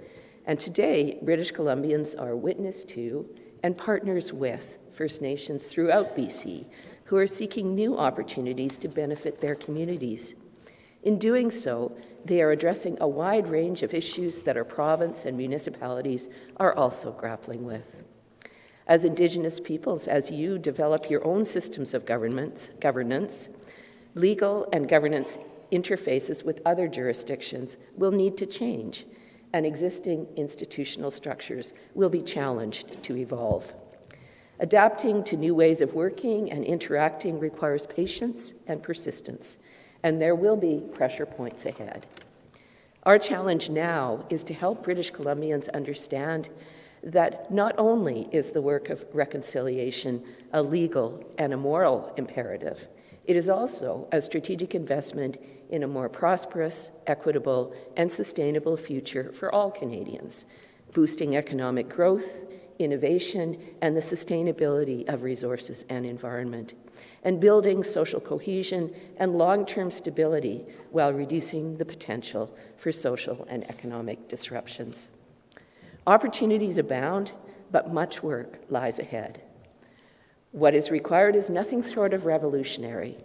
and today British Columbians are witness to and partners with First Nations throughout BC who are seeking new opportunities to benefit their communities. In doing so, they are addressing a wide range of issues that our province and municipalities are also grappling with. As Indigenous peoples, as you develop your own systems of governance, legal and governance interfaces with other jurisdictions will need to change, and existing institutional structures will be challenged to evolve. Adapting to new ways of working and interacting requires patience and persistence, and there will be pressure points ahead. Our challenge now is to help British Columbians understand that not only is the work of reconciliation a legal and a moral imperative, it is also a strategic investment in a more prosperous, equitable, and sustainable future for all Canadians, boosting economic growth, innovation, and the sustainability of resources and environment, and building social cohesion and long-term stability while reducing the potential for social and economic disruptions. Opportunities abound, but much work lies ahead. What is required is nothing short of revolutionary,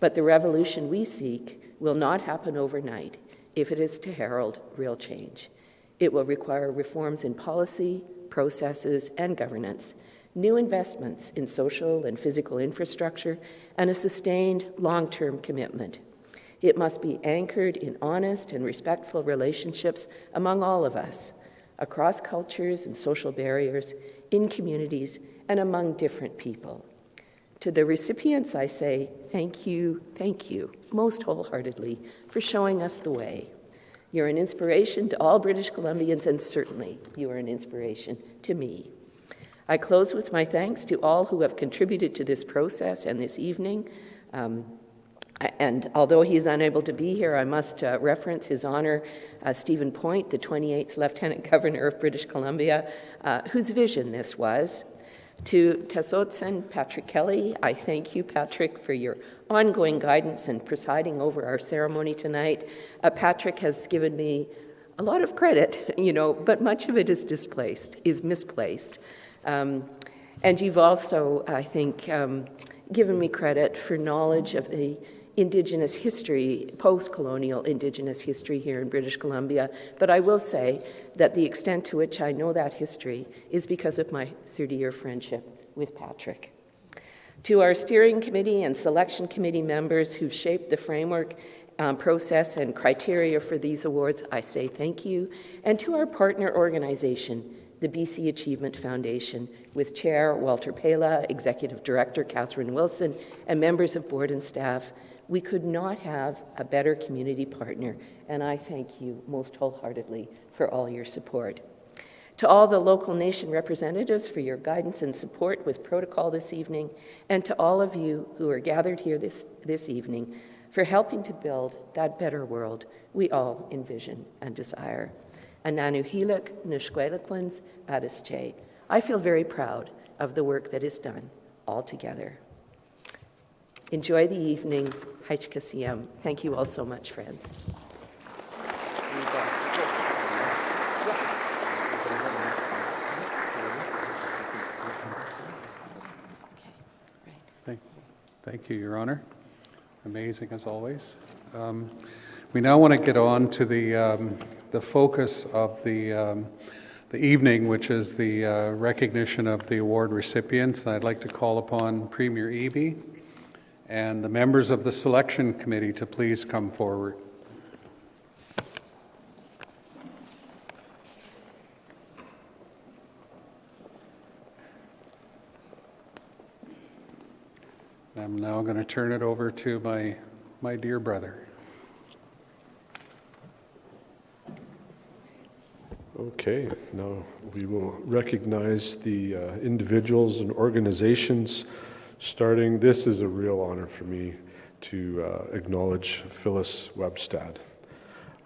but the revolution we seek will not happen overnight if it is to herald real change. It will require reforms in policy, processes, and governance, new investments in social and physical infrastructure, and a sustained long-term commitment. It must be anchored in honest and respectful relationships among all of us, across cultures and social barriers, in communities, and among different people. To the recipients, I say thank you, most wholeheartedly, for showing us the way. You're an inspiration to all British Columbians, and certainly you are an inspiration to me. I close with my thanks to all who have contributed to this process and this evening. And although he is unable to be here, I must reference His Honor Stephen Point, the 28th Lieutenant Governor of British Columbia, whose vision this was. To Tasotsan Patrick Kelly, I thank you, Patrick, for your ongoing guidance and presiding over our ceremony tonight. Patrick has given me a lot of credit, but much of it is misplaced. And you've also, I think, given me credit for knowledge of the Indigenous history, post-colonial Indigenous history here in British Columbia. But I will say that the extent to which I know that history is because of my 30-year friendship with Patrick. To our steering committee and selection committee members who shaped the framework, process, and criteria for these awards, I say thank you. And to our partner organization, the BC Achievement Foundation, with Chair Walter Pela, Executive Director Catherine Wilson, and members of board and staff. We could not have a better community partner, and I thank you most wholeheartedly for all your support. To all the local nation representatives for your guidance and support with protocol this evening, and to all of you who are gathered here this evening for helping to build that better world we all envision and desire. Ananuhilak Nishkwelakwans Adische. I feel very proud of the work that is done all together. Enjoy the evening. Haichkasiyam. Thank you all so much, friends. Thank you, Your Honor. Amazing as always. We now want to get on to the focus of the evening, which is the recognition of the award recipients. I'd like to call upon Premier Eby and the members of the selection committee to please come forward. I'm now going to turn it over to my dear brother. Okay, now we will recognize the individuals and organizations starting. This is a real honor for me to acknowledge Phyllis Webstad.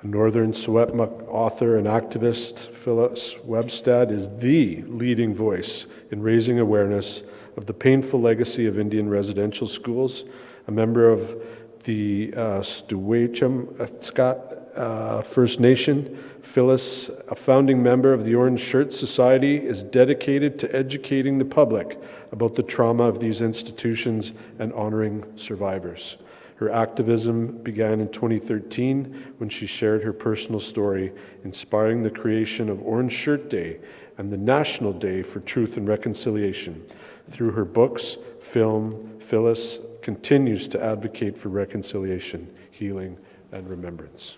A Northern Secwépemc author and activist, Phyllis Webstad is the leading voice in raising awareness of the painful legacy of Indian residential schools. A member of the Secwépemc First Nation, Phyllis, a founding member of the Orange Shirt Society, is dedicated to educating the public about the trauma of these institutions and honoring survivors. Her activism began in 2013 when she shared her personal story, inspiring the creation of Orange Shirt Day and the National Day for Truth and Reconciliation. Through her books, film, Phyllis continues to advocate for reconciliation, healing, and remembrance.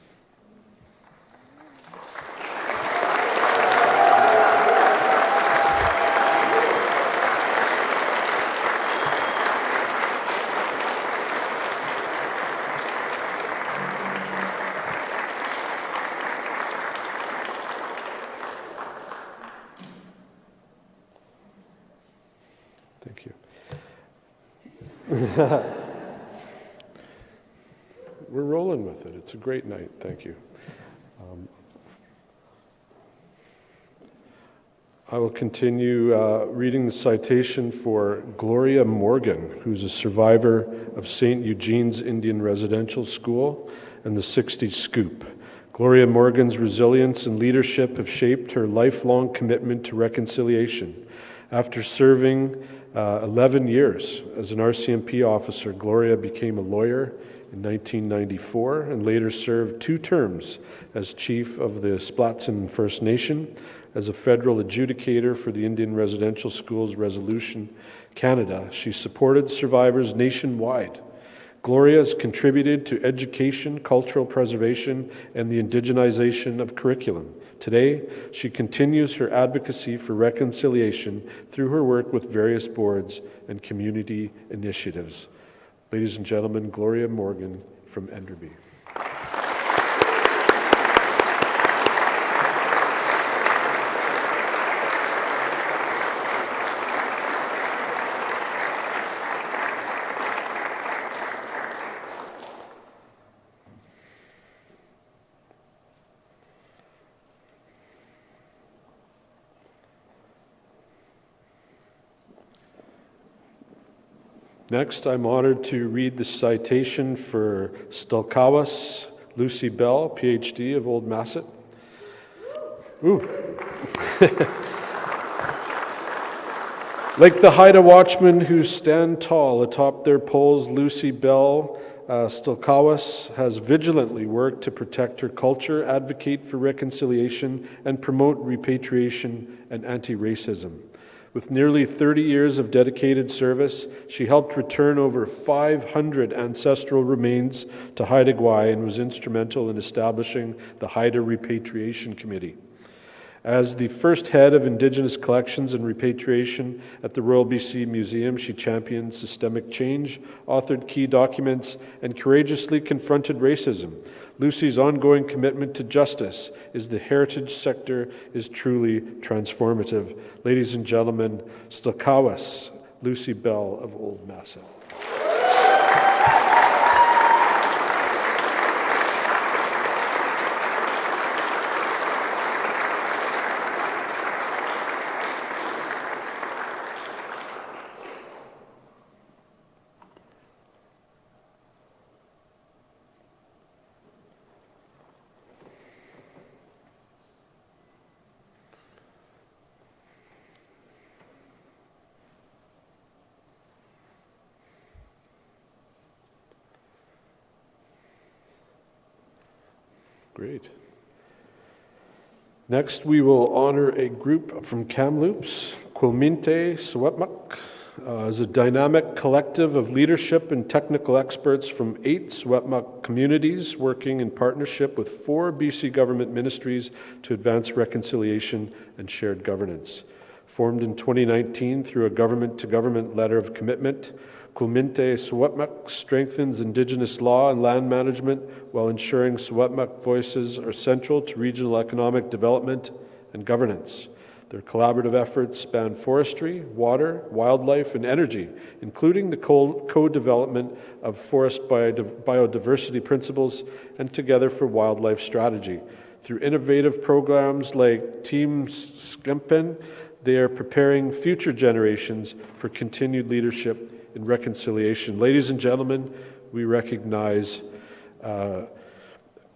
Thank you. We're rolling with it. It's a great night. Thank you. I will continue reading the citation for Gloria Morgan, who's a survivor of St. Eugene's Indian Residential School and the 60 Scoop. Gloria Morgan's resilience and leadership have shaped her lifelong commitment to reconciliation. After serving 11 years as an RCMP officer, Gloria became a lawyer in 1994 and later served 2 terms as chief of the Splatsin First Nation, as a federal adjudicator for the Indian Residential Schools Resolution Canada. She supported survivors nationwide. Gloria has contributed to education, cultural preservation, and the indigenization of curriculum. Today, she continues her advocacy for reconciliation through her work with various boards and community initiatives. Ladies and gentlemen, Gloria Morgan from Enderby. Next, I'm honored to read the citation for Ḳ'awaas Lucy Bell, PhD of Old Massett. Ooh. Like the Haida watchmen who stand tall atop their poles, Lucy Bell Ḳ'awaas has vigilantly worked to protect her culture, advocate for reconciliation, and promote repatriation and anti-racism. With nearly 30 years of dedicated service, she helped return over 500 ancestral remains to Haida Gwaii and was instrumental in establishing the Haida Repatriation Committee. As the first head of Indigenous collections and repatriation at the Royal BC Museum, she championed systemic change, authored key documents, and courageously confronted racism. Lucy's ongoing commitment to justice is the heritage sector is truly transformative. Ladies and gentlemen, Ḳ'awaas Lucy Bell of Old Massett. Great. Next, we will honor a group from Kamloops, Qwelmínte Secwépemc, is a dynamic collective of leadership and technical experts from 8 Secwépemc communities working in partnership with 4 BC government ministries to advance reconciliation and shared governance. Formed in 2019 through a government-to-government letter of commitment, Qwelmínte Secwépemc strengthens Indigenous law and land management while ensuring Secwépemc voices are central to regional economic development and governance. Their collaborative efforts span forestry, water, wildlife, and energy, including the co-development of forest biodiversity principles and Together for Wildlife strategy. Through innovative programs like Team Secwépemc, they are preparing future generations for continued leadership in reconciliation. Ladies and gentlemen, we recognize Qwelmínte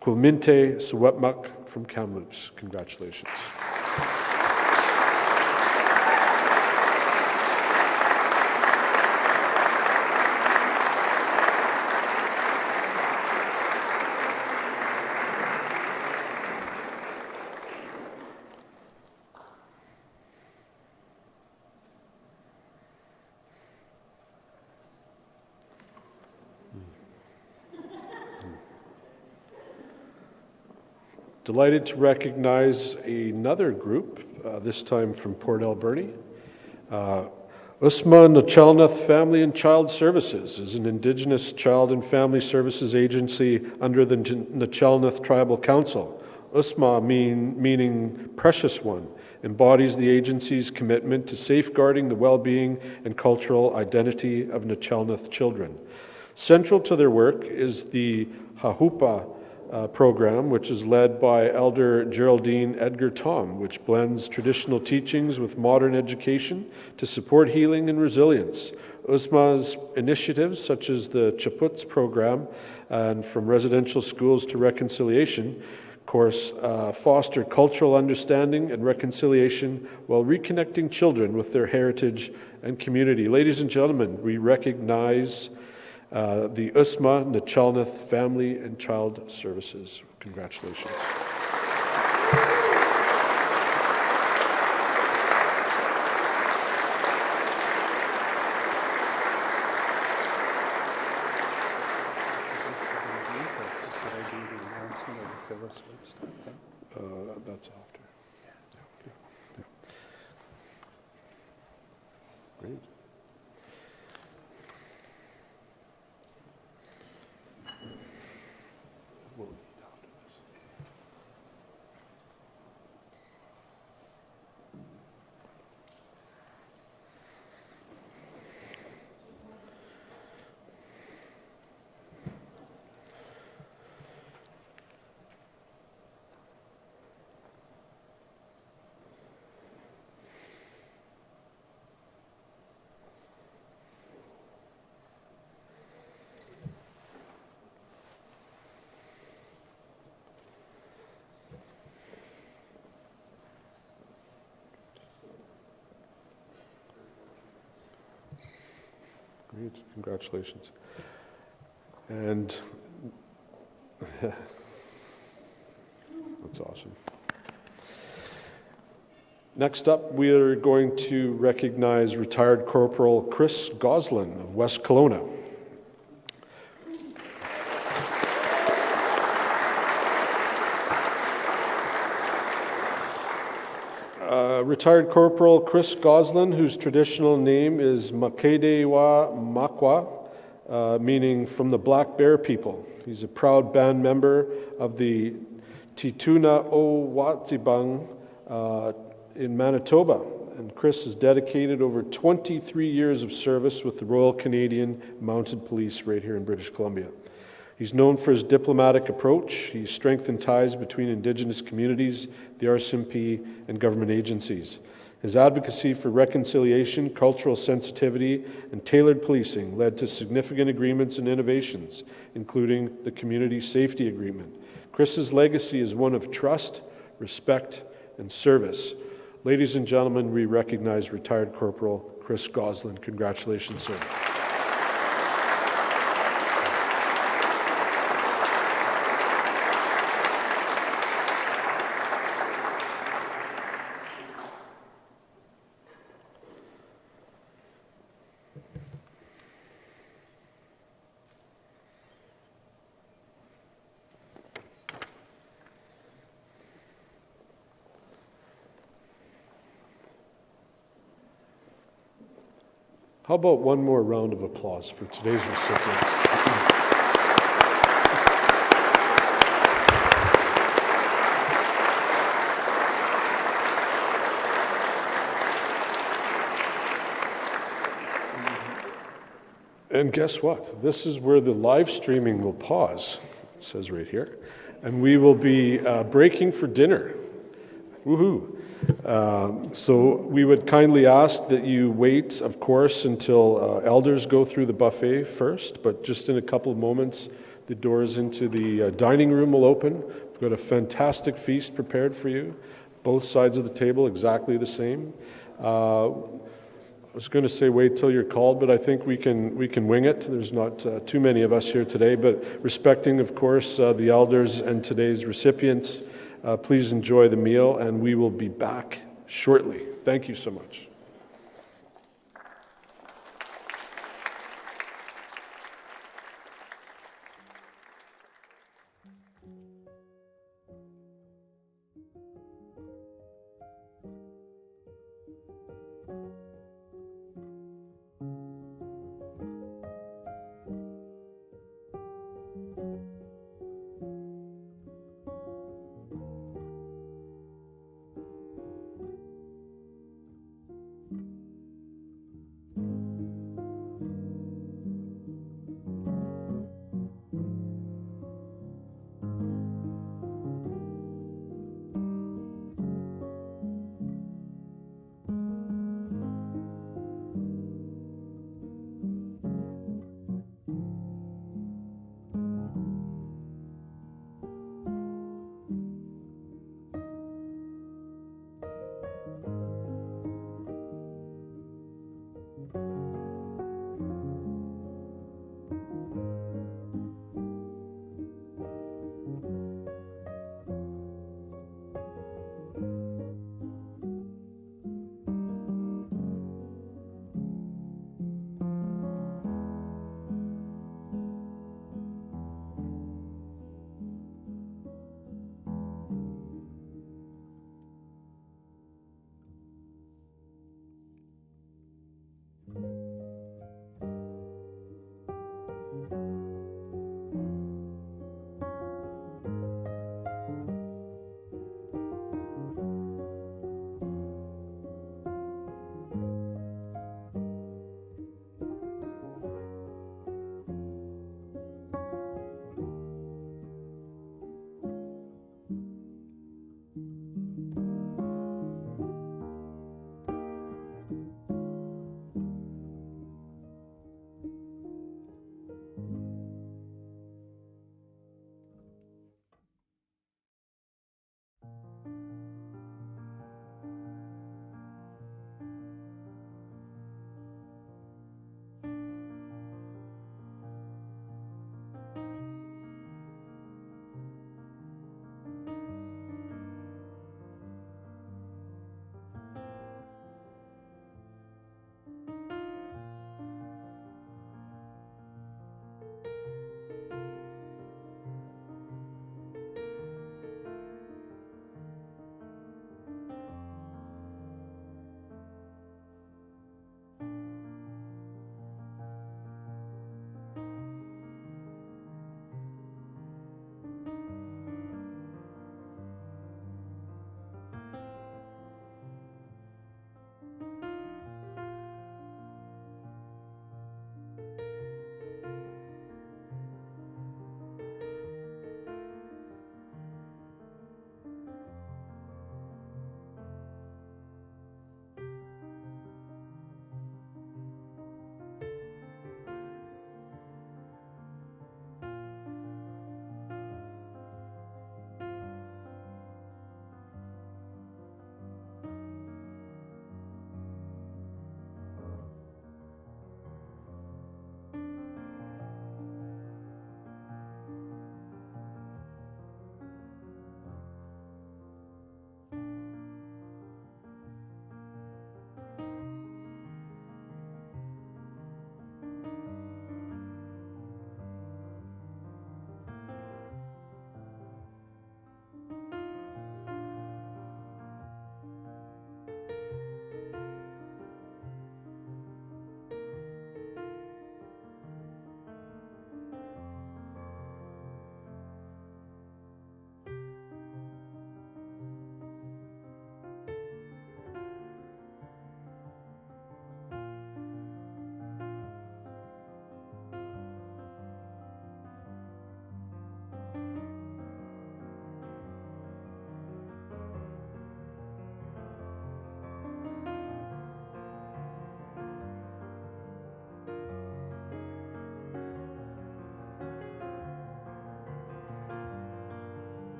Secwépemc from Kamloops. Congratulations. Delighted to recognize another group, this time from Port Alberni. Usma Nuu-chah-nulth Family and Child Services is an Indigenous child and family services agency under the Nuu-chah-nulth Tribal Council. Usma, meaning precious one, embodies the agency's commitment to safeguarding the well-being and cultural identity of Nuu-chah-nulth children. Central to their work is the Hahupa program, which is led by Elder Geraldine Edgar Tom, which blends traditional teachings with modern education to support healing and resilience. Usma's initiatives, such as the Chaputs program and From Residential Schools to Reconciliation course, foster cultural understanding and reconciliation while reconnecting children with their heritage and community. Ladies and gentlemen, we recognize the Usma Nuu-chah-nulth Family and Child Services. Congratulations. Phyllis Webstad thing? That's after. Yeah. Great. Great, congratulations. And that's awesome. Next up, we are going to recognize retired Corporal Chris Gosselin of West Kelowna. Retired Corporal Chris Gosselin, whose traditional name is Makedewa Makwa, meaning from the Black Bear people. He's a proud band member of the Tituna o Watsibang in Manitoba. And Chris has dedicated over 23 years of service with the Royal Canadian Mounted Police right here in British Columbia. He's known for his diplomatic approach. He strengthened ties between Indigenous communities, the RCMP, and government agencies. His advocacy for reconciliation, cultural sensitivity, and tailored policing led to significant agreements and innovations, including the Community Safety Agreement. Chris's legacy is one of trust, respect, and service. Ladies and gentlemen, we recognize retired Corporal Chris Gosselin. Congratulations, sir. How about one more round of applause for today's recipients? And guess what? This is where the live streaming will pause, it says right here, and we will be breaking for dinner. Woohoo! So we would kindly ask that you wait, of course, until elders go through the buffet first, but just in a couple of moments, the doors into the dining room will open. We've got a fantastic feast prepared for you, both sides of the table exactly the same. I was going to say wait till you're called, but I think we can wing it. There's not too many of us here today, but respecting, of course, the elders and today's recipients, please enjoy the meal, and we will be back shortly. Thank you so much.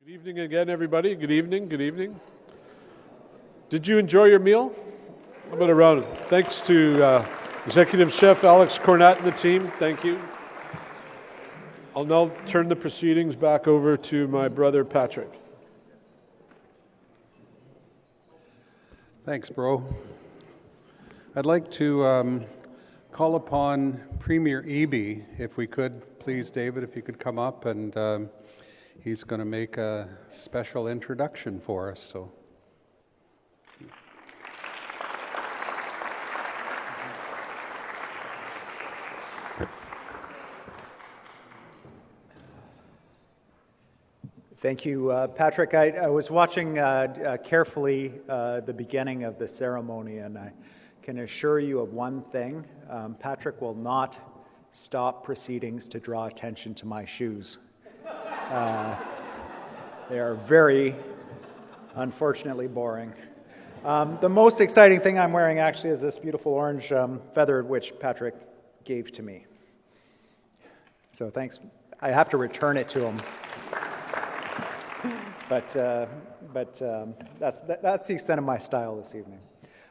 Good evening again, everybody. Good evening. Good evening. Did you enjoy your meal? How about a round? Thanks to Executive Chef Alex Cornett and the team. Thank you. I'll now turn the proceedings back over to my brother Patrick. Thanks, bro. I'd like to call upon Premier Eby, if we could, please, David, if you could come up, and he's going to make a special introduction for us. So. Thank you, Patrick. I was watching carefully the beginning of the ceremony, and I can assure you of one thing. Patrick will not stop proceedings to draw attention to my shoes. They are very, unfortunately, boring. The most exciting thing I'm wearing actually is this beautiful orange feather, which Patrick gave to me. So thanks. I have to return it to him. But that's the extent of my style this evening.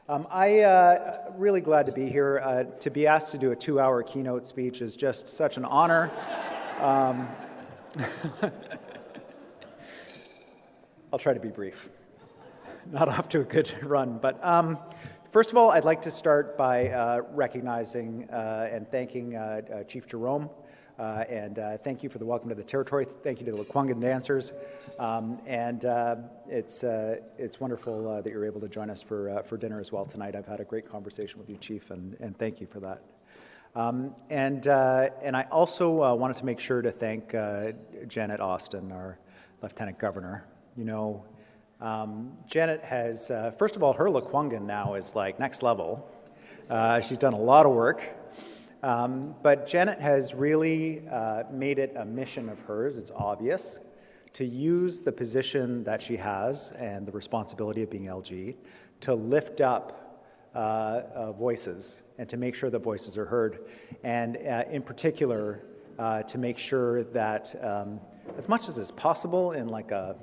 I'm really glad to be here. To be asked to do a 2-hour keynote speech is just such an honor. I'll try to be brief. Not off to a good run. But first of all, I'd like to start by recognizing and thanking Chief Jerome. And thank you for the welcome to the territory. Thank you to the Lekwungen dancers. It's wonderful that you're able to join us for dinner as well tonight. I've had a great conversation with you, Chief, and thank you for that. And I also wanted to make sure to thank Janet Austin, our Lieutenant Governor. You know, Janet has, first of all, her Lekwungen now is like next level. She's done a lot of work. But Janet has really made it a mission of hers, it's obvious, to use the position that she has and the responsibility of being LG to lift up voices and to make sure that voices are heard. And in particular, to make sure that as much as is possible in like a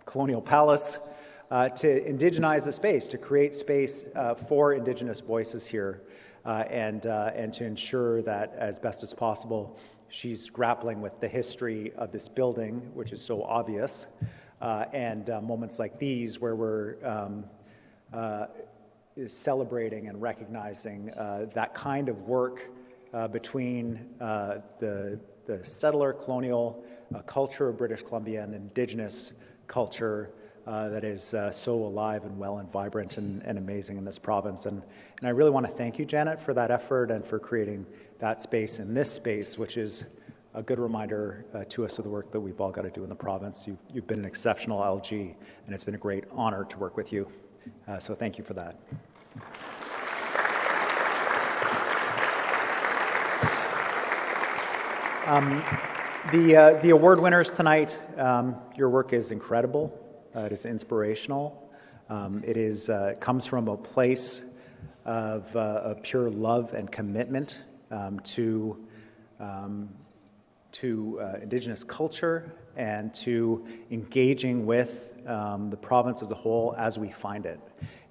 colonial palace, to indigenize the space, to create space for Indigenous voices here. And to ensure that, as best as possible, she's grappling with the history of this building, which is so obvious, and moments like these where we're celebrating and recognizing that kind of work between the settler colonial culture of British Columbia and the Indigenous culture that is so alive and well and vibrant and amazing in this province. And I really want to thank you, Janet, for that effort and for creating that space in this space, which is a good reminder to us of the work that we've all got to do in the province. You've been an exceptional LG, and it's been a great honor to work with you. So thank you for that. The award winners tonight, your work is incredible. It is inspirational. It comes from a place of pure love and commitment to Indigenous culture and to engaging with the province as a whole as we find it.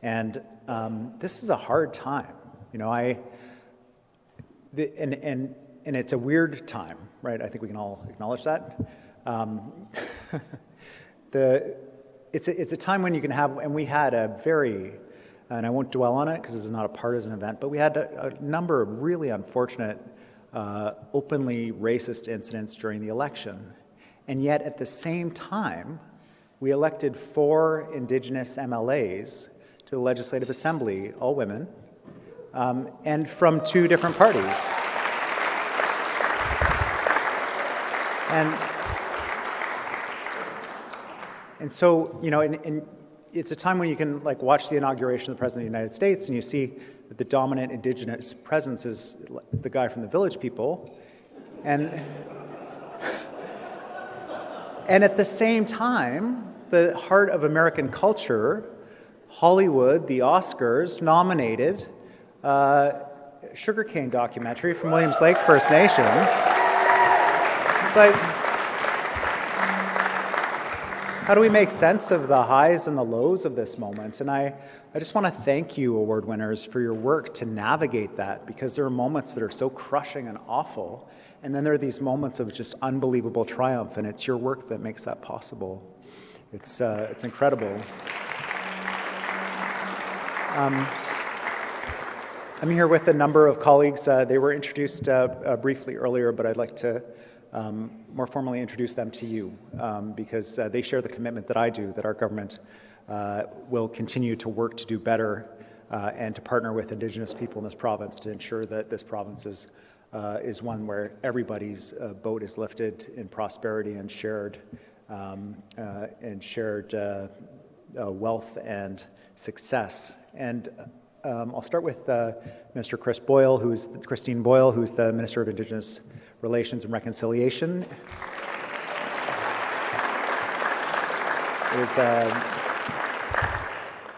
And this is a hard time, you know. And it's a weird time, right? I think we can all acknowledge that. It's a time when you can have, and we had a very, and I won't dwell on it because this is not a partisan event, but we had a number of really unfortunate, openly racist incidents during the election. And yet at the same time, we elected 4 Indigenous MLAs to the Legislative Assembly, all women, and from 2 different parties. And so, you know, and it's a time when you can like watch the inauguration of the President of the United States and you see that the dominant Indigenous presence is the guy from the Village People. And at the same time, the heart of American culture, Hollywood, the Oscars, nominated a sugarcane documentary from Williams Lake First Nation. It's like, how do we make sense of the highs and the lows of this moment? And I just want to thank you, award winners, for your work to navigate that, because there are moments that are so crushing and awful, and then there are these moments of just unbelievable triumph, and it's your work that makes that possible. It's incredible. I'm here with a number of colleagues. They were introduced briefly earlier, but I'd like to more formally introduce them to you because they share the commitment that I do, that our government will continue to work to do better and to partner with Indigenous people in this province to ensure that this province is one where everybody's boat is lifted in prosperity and shared wealth and success. And I'll start with Minister Christine Boyle, who's the Minister of Indigenous Relations and Reconciliation.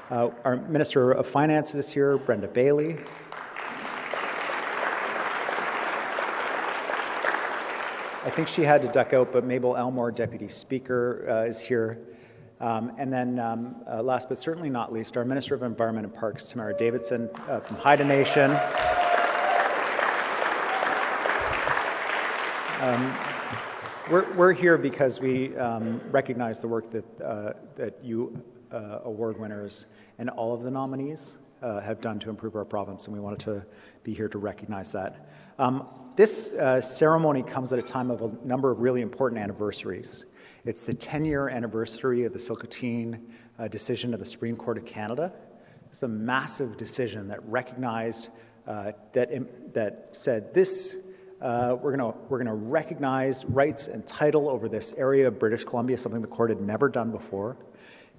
Our Minister of Finance is here, Brenda Bailey. I think she had to duck out, but Mabel Elmore, Deputy Speaker, is here. And then last but certainly not least, our Minister of Environment and Parks, Tamara Davidson from Haida Nation. We're here because we recognize the work that you award winners and all of the nominees have done to improve our province, and we wanted to be here to recognize that. This ceremony comes at a time of a number of really important anniversaries. It's the 10-year anniversary of the Silcoteen decision of the Supreme Court of Canada. It's a massive decision that recognized, that said this, we're going to recognize rights and title over this area of British Columbia, something the court had never done before.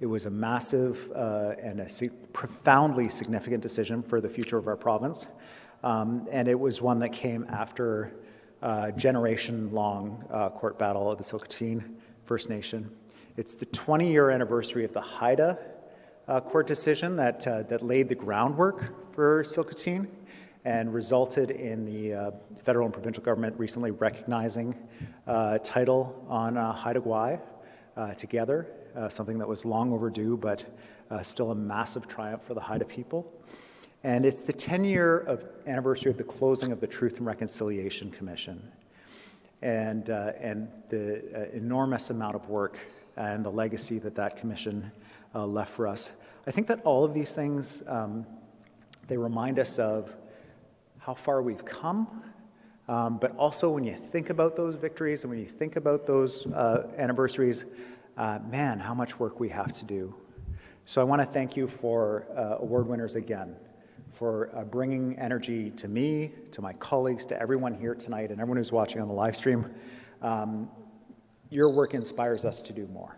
It was a massive and a profoundly significant decision for the future of our province. And it was one that came after a generation-long court battle of the Silcoteen First Nation. It's the 20-year anniversary of the Haida court decision that laid the groundwork for Silcoteen and resulted in the federal and provincial government recently recognizing title on Haida Gwaii together, something that was long overdue, but still a massive triumph for the Haida people. And it's the 10-year anniversary of the closing of the Truth and Reconciliation Commission. And the enormous amount of work and the legacy that commission left for us. I think that all of these things, they remind us of how far we've come, but also when you think about those victories and when you think about those anniversaries, man, how much work we have to do. So I want to thank you for award winners again, for bringing energy to me, to my colleagues, to everyone here tonight, and everyone who's watching on the live stream. Your work inspires us to do more,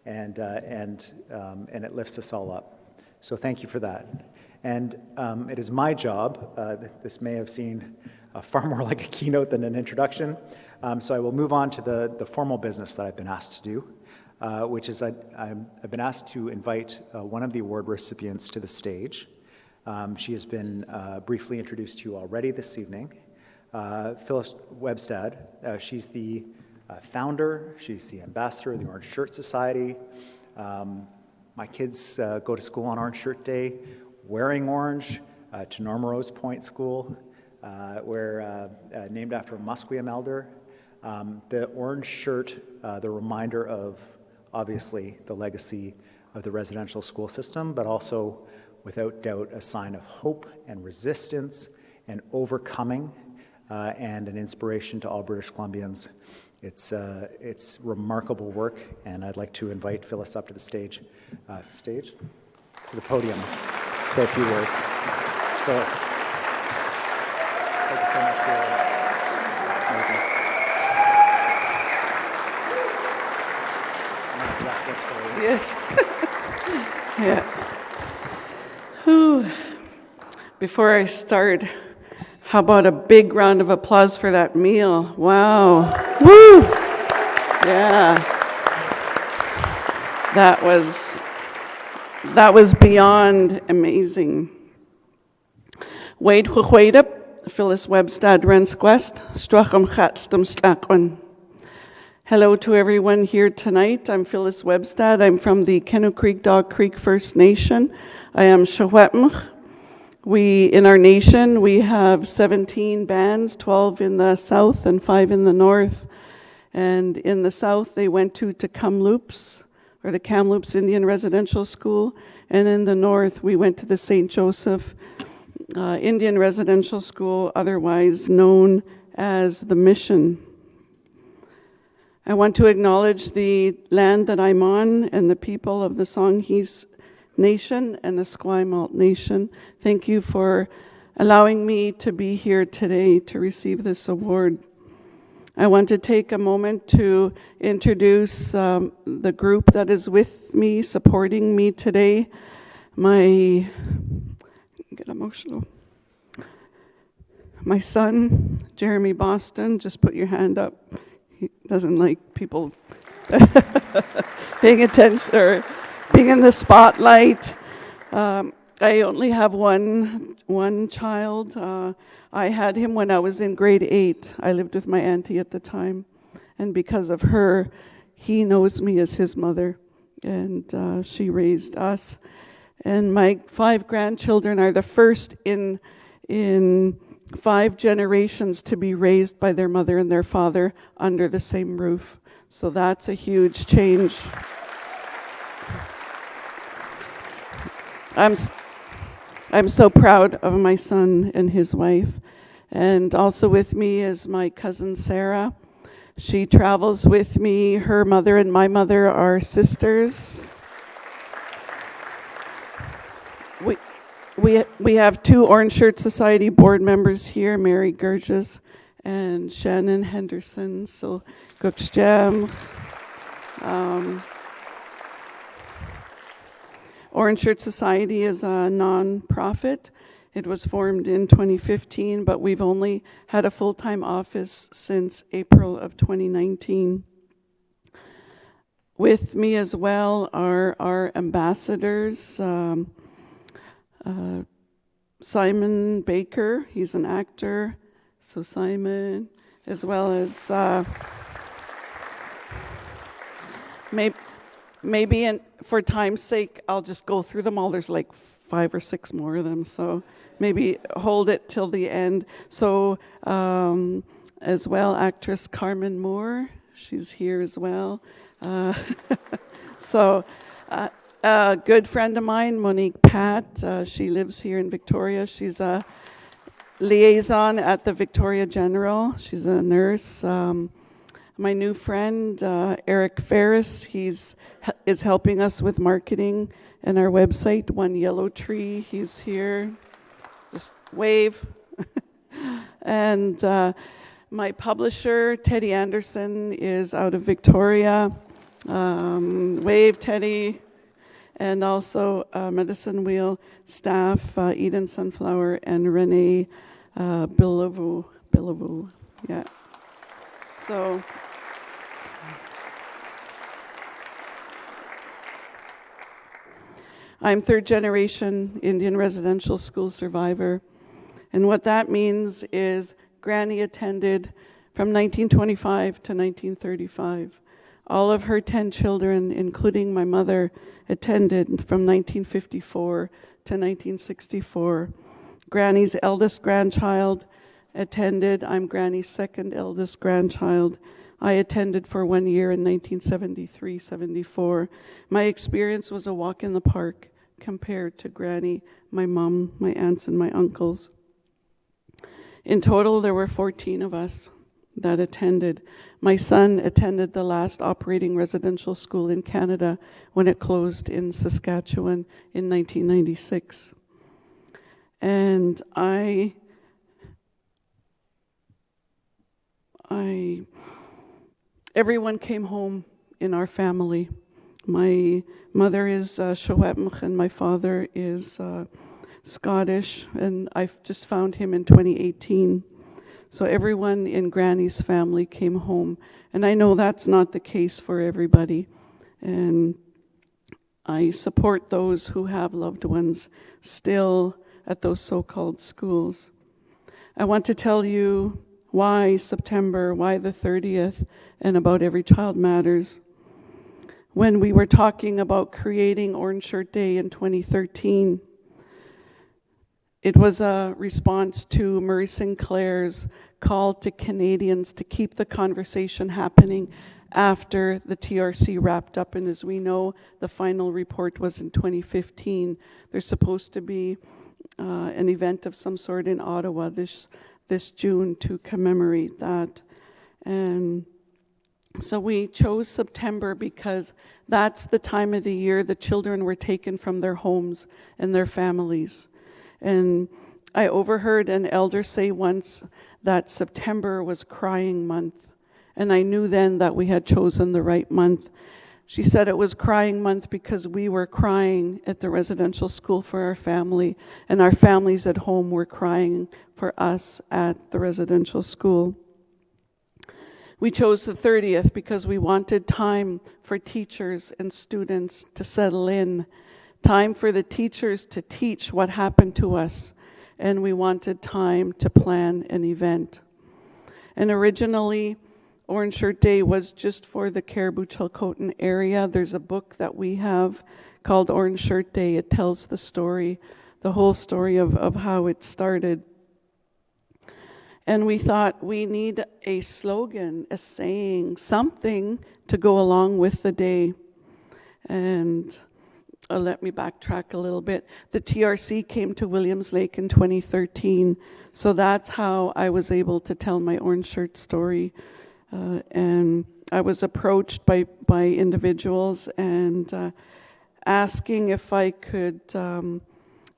and it lifts us all up. So thank you for that. And it is my job, this may have seemed far more like a keynote than an introduction, so I will move on to the formal business that I've been asked to do, which is I've been asked to invite one of the award recipients to the stage. She has been briefly introduced to you already this evening. Phyllis Webstad, she's the founder, she's the ambassador of the Orange Shirt Society. My kids go to school on Orange Shirt Day, wearing orange to Norma Rose Point School, where named after a Musqueam elder. The orange shirt, the reminder of, obviously, the legacy of the residential school system, but also without doubt, a sign of hope and resistance and overcoming, and an inspiration to all British Columbians. It's remarkable work, and I'd like to invite Phyllis up to the stage, to the podium, to say a few words. Phyllis, thank you so much for amazing. I'm going to adjust this for you. Yes. Yeah. Whew. Before I start, how about a big round of applause for that meal? Wow. Woo! Yeah. That was beyond amazing. Wade Qwelmínte, Phyllis Webstad Rensquest, Stracham Chatlam Stakwan. Hello to everyone here tonight. I'm Phyllis Webstad. I'm from the Kennew Dog Creek First Nation. I am Secwépemc. In our nation, we have 17 bands, 12 in the south and 5 in the north. And in the south, they went to Kamloops, or the Kamloops Indian Residential School. And in the north, we went to the St. Joseph Indian Residential School, otherwise known as the Mission. I want to acknowledge the land that I'm on and the people of the Songhees Nation and the Qwelmínte Nation. Thank you for allowing me to be here today to receive this award. I want to take a moment to introduce the group that is with me, supporting me today. I get emotional. My son, Jeremy Boston, just put your hand up. He doesn't like people paying attention or being in the spotlight. I only have one child. I had him when I was in grade 8. I lived with my auntie at the time. And because of her, he knows me as his mother. And she raised us. And my 5 grandchildren are the first in 5 generations to be raised by their mother and their father under the same roof. So that's a huge change. I'm so proud of my son and his wife. And also with me is my cousin Sarah. She travels with me. Her mother and my mother are sisters. We have 2 Orange Shirt Society board members here, Mary Gurgis and Shannon Henderson. So, Gokshjam. Orange Shirt Society is a non-profit. It was formed in 2015, but we've only had a full-time office since April of 2019. With me as well are our ambassadors, Simon Baker, he's an actor, so Simon, as well as maybe for time's sake, I'll just go through them all. There's like 5 or 6 more of them, so maybe hold it till the end. So as well, actress Carmen Moore, she's here as well. A good friend of mine, Monique Pat, she lives here in Victoria. She's a liaison at the Victoria General. She's a nurse. My new friend, Eric Ferris, is helping us with marketing and our website, One Yellow Tree. He's here. Just wave. And my publisher, Teddy Anderson, is out of Victoria. Wave, Teddy. And also Medicine Wheel staff, Eden Sunflower and Renee Billevue. Yeah. So I'm 3rd generation Indian residential school survivor. And what that means is Granny attended from 1925 to 1935. All of her 10 children, including my mother, attended from 1954 to 1964. Granny's eldest grandchild attended. I'm Granny's 2nd eldest grandchild. I attended for 1 year in 1973-74. My experience was a walk in the park compared to Granny, my mom, my aunts, and my uncles. In total, there were 14 of us that attended. My son attended the last operating residential school in Canada when it closed in Saskatchewan in 1996. And everyone came home in our family. My mother is Secwépemc and my father is Scottish, and I just found him in 2018. So everyone in Granny's family came home. And I know that's not the case for everybody. And I support those who have loved ones still at those so-called schools. I want to tell you why September, why the 30th, and about Every Child Matters. When we were talking about creating Orange Shirt Day in 2013, it was a response to Murray Sinclair's call to Canadians to keep the conversation happening after the TRC wrapped up. And as we know, the final report was in 2015. There's supposed to be an event of some sort in Ottawa this June to commemorate that. And so we chose September because that's the time of the year the children were taken from their homes and their families. And I overheard an elder say once that September was crying month. And I knew then that we had chosen the right month. She said it was crying month because we were crying at the residential school for our family, and our families at home were crying for us at the residential school. We chose the 30th because we wanted time for teachers and students to settle in, time for the teachers to teach what happened to us, and we wanted time to plan an event. And originally, Orange Shirt Day was just for the Caribou-Chilcotin area. There's a book that we have called Orange Shirt Day. It tells the story, the whole story of how it started. And we thought we need a slogan, a saying, something to go along with the day. And let me backtrack a little bit. The TRC came to Williams Lake in 2013, so that's how I was able to tell my orange shirt story. And I was approached by individuals and asking if I could,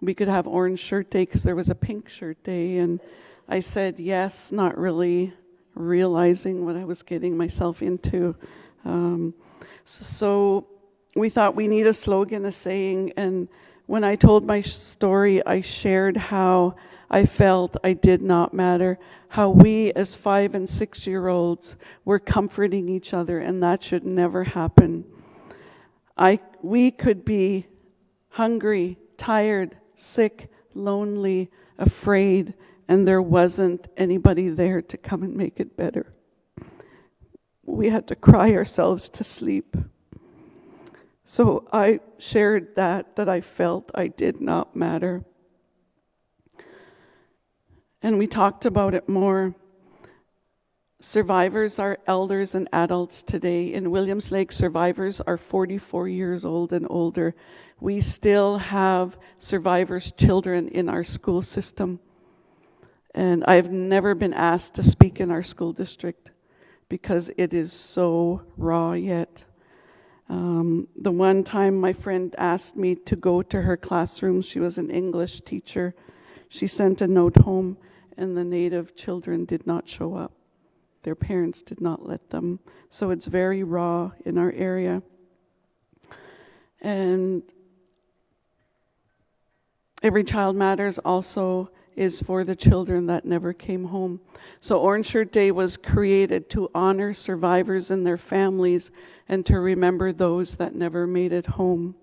we could have Orange Shirt Day because there was a Pink Shirt Day, and I said yes, not really realizing what I was getting myself into. So we thought we need a slogan, a saying, and when I told my story, I shared how I felt I did not matter, how we as 5 and 6 year olds were comforting each other, and that should never happen. We could be hungry, tired, sick, lonely, afraid, and there wasn't anybody there to come and make it better. We had to cry ourselves to sleep. So I shared that I felt I did not matter. And we talked about it more. Survivors are elders and adults today. In Williams Lake, survivors are 44 years old and older. We still have survivors' children in our school system. And I've never been asked to speak in our school district because it is so raw yet. The one time my friend asked me to go to her classroom, she was an English teacher. She sent a note home, and the Native children did not show up. Their parents did not let them. So it's very raw in our area. And Every Child Matters also is for the children that never came home. So Orange Shirt Day was created to honor survivors and their families and to remember those that never made it home.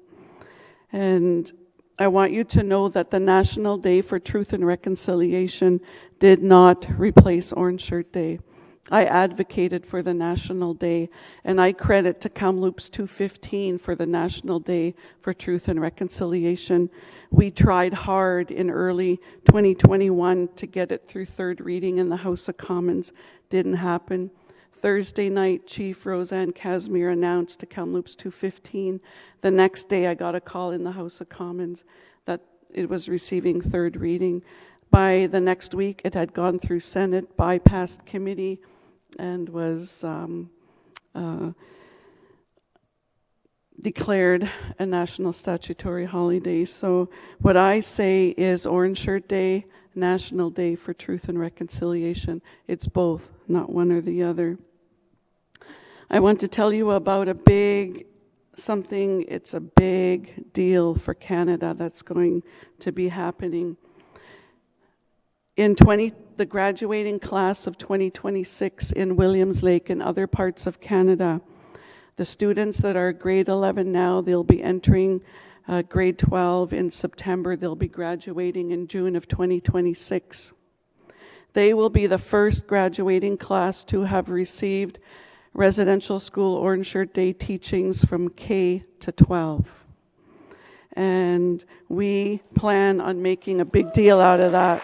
And I want you to know that the National Day for Truth and Reconciliation did not replace Orange Shirt Day. I advocated for the National Day, and I credit to Kamloops 215 for the National Day for Truth and Reconciliation. We tried hard in early 2021 to get it through third reading in the House of Commons. Didn't happen. Thursday night, Chief Roseanne Casimir announced to Kamloops 215. The next day, I got a call in the House of Commons that it was receiving third reading. By the next week, it had gone through Senate, bypassed committee, and was declared a national statutory holiday. So what I say is Orange Shirt Day, National Day for Truth and Reconciliation. It's both, not one or the other. I want to tell you about it's a big deal for Canada that's going to be happening. In the graduating class of 2026 in Williams Lake and other parts of Canada, the students that are grade 11 now, they'll be entering grade 12 in September. They'll be graduating in June of 2026. They will be the first graduating class to have received residential school Orange Shirt Day teachings from K to 12. And we plan on making a big deal out of that.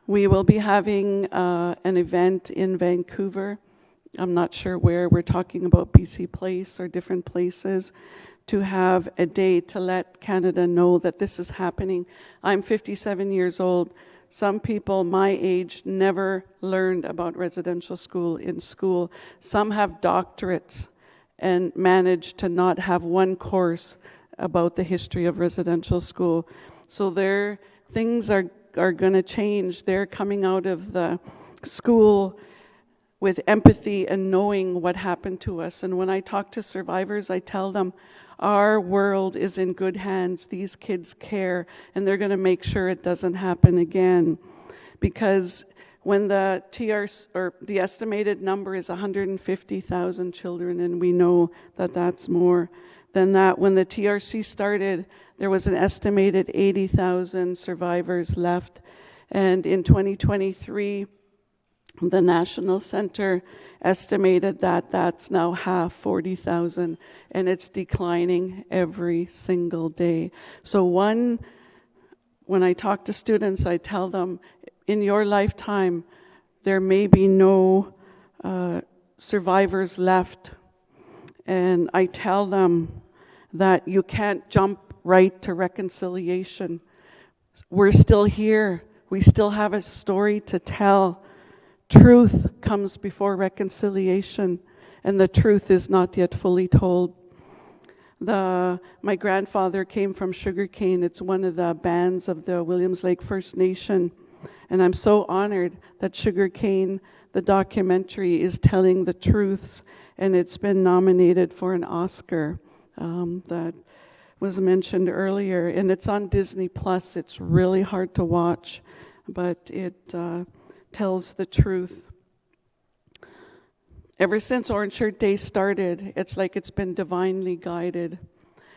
We will be having an event in Vancouver. I'm not sure where. We're talking about BC Place or different places, to have a day to let Canada know that this is happening. I'm 57 years old. Some people my age never learned about residential school in school. Some have doctorates and managed to not have one course about the history of residential school. So things are going to change. They're coming out of the school with empathy and knowing what happened to us. And when I talk to survivors, I tell them, our world is in good hands. These kids care, and they're going to make sure it doesn't happen again. Because when the TRC, or the estimated number is 150,000 children, and we know that that's more than that. When the TRC started, there was an estimated 80,000 survivors left. And in 2023, the National Center estimated that that's now half, 40,000, and it's declining every single day. So when I talk to students, I tell them, in your lifetime, there may be no survivors left. And I tell them that you can't jump right to reconciliation. We're still here. We still have a story to tell. Truth comes before reconciliation, and the truth is not yet fully told. My grandfather came from sugarcane. It's one of the bands of the Williams Lake First Nation, and I'm so honored that Sugarcane, the documentary, is telling the truths, and it's been nominated for an Oscar that was mentioned earlier, and it's on Disney Plus. It's really hard to watch, but it tells the truth. Ever since Orange Shirt Day started, it's like it's been divinely guided.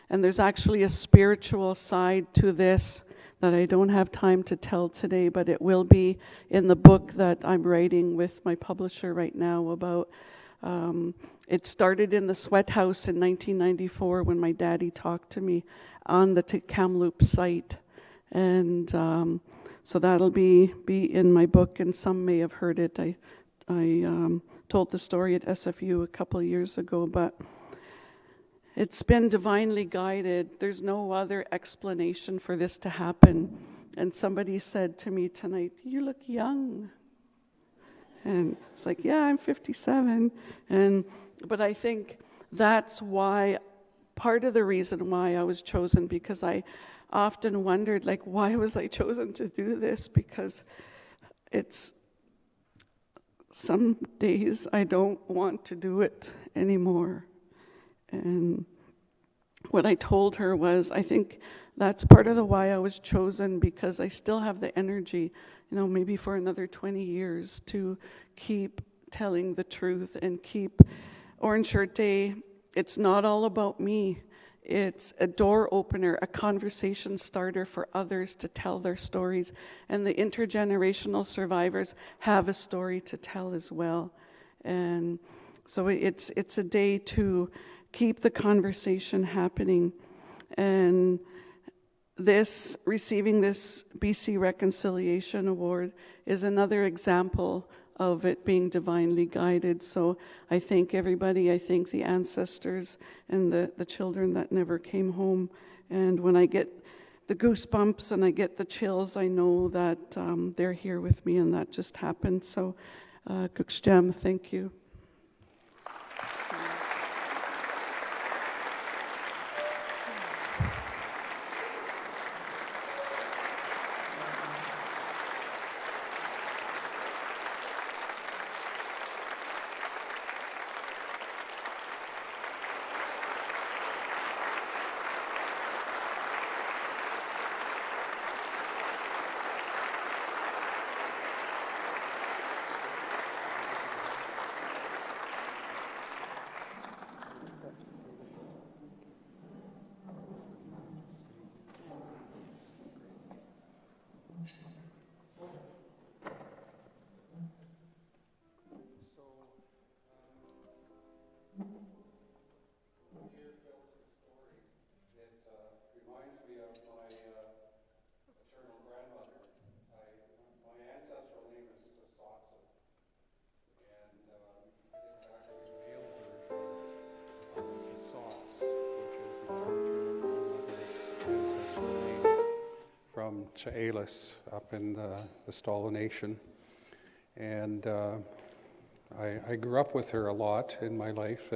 And there's actually a spiritual side to this that I don't have time to tell today, but it will be in the book that I'm writing with my publisher right now about. It started in the sweat house in 1994 when my daddy talked to me on the Kamloops site. And so that'll be in my book, and some may have heard it. I told the story at SFU a couple of years ago, but it's been divinely guided. There's no other explanation for this to happen. And somebody said to me tonight, "You look young." And it's like, yeah, I'm 57. But I think that's why, part of the reason why I was chosen, because I often wondered, like, why was I chosen to do this? Because it's, some days I don't want to do it anymore. And what I told her was, I think that's part of the why I was chosen, because I still have the energy, maybe for another 20 years to keep telling the truth and keep Orange Shirt Day. It's not all about me. It's a door opener, a conversation starter for others to tell their stories. And the intergenerational survivors have a story to tell as well. And so it's a day to keep the conversation happening. And receiving this BC Reconciliation Award is another example of it being divinely guided. So I thank everybody. I thank the ancestors and the children that never came home. And when I get the goosebumps and I get the chills, I know that they're here with me, and that just happened. So, Qwelmínte, thank you. Ḳ'awaas up in the Sdahl Nation. And I grew up with her a lot in my life,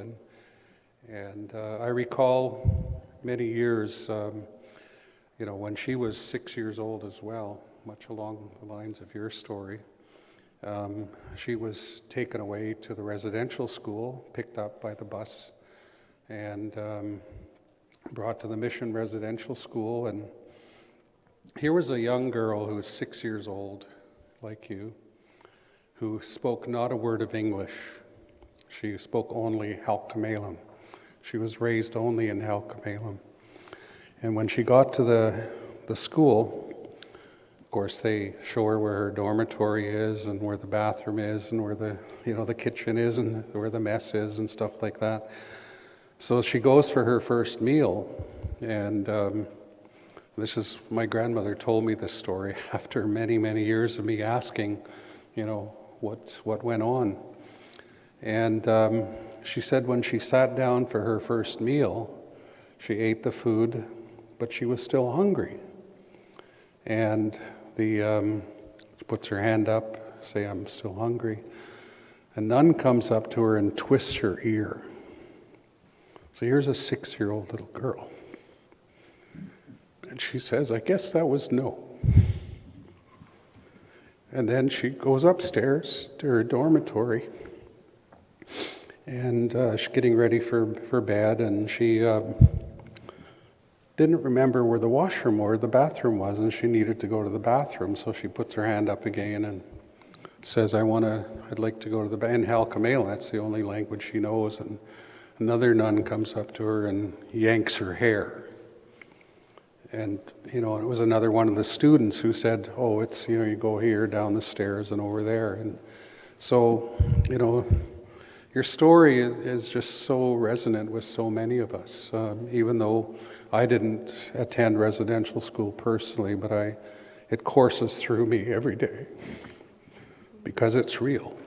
and I recall many years, when she was 6 years old as well, much along the lines of your story. She was taken away to the residential school, picked up by the bus, and brought to the Mission Residential School. And here was a young girl who was 6 years old, like you, who spoke not a word of English. She spoke only Ḥ'awaas. She was raised only in Ḥ'awaas. And when she got to the school, of course, they show her where her dormitory is and where the bathroom is and where the kitchen is and where the mess is and stuff like that. So she goes for her first meal, and my grandmother told me this story after many, many years of me asking, what went on. And she said when she sat down for her first meal, she ate the food, but she was still hungry. And she puts her hand up, say, "I'm still hungry." A nun comes up to her and twists her ear. So here's a 6-year-old little girl. And she says, "I guess that was no." And then she goes upstairs to her dormitory, and she's getting ready for bed, and she didn't remember where the washroom or the bathroom was, and she needed to go to the bathroom. So she puts her hand up again and says, I'd like to go to the bathroom. In Ḥ'awaas, that's the only language she knows. And another nun comes up to her and yanks her hair. And, it was another one of the students who said, "Oh, it's, you go here, down the stairs, and over there." And so, your story is just so resonant with so many of us, even though I didn't attend residential school personally, but it courses through me every day because it's real.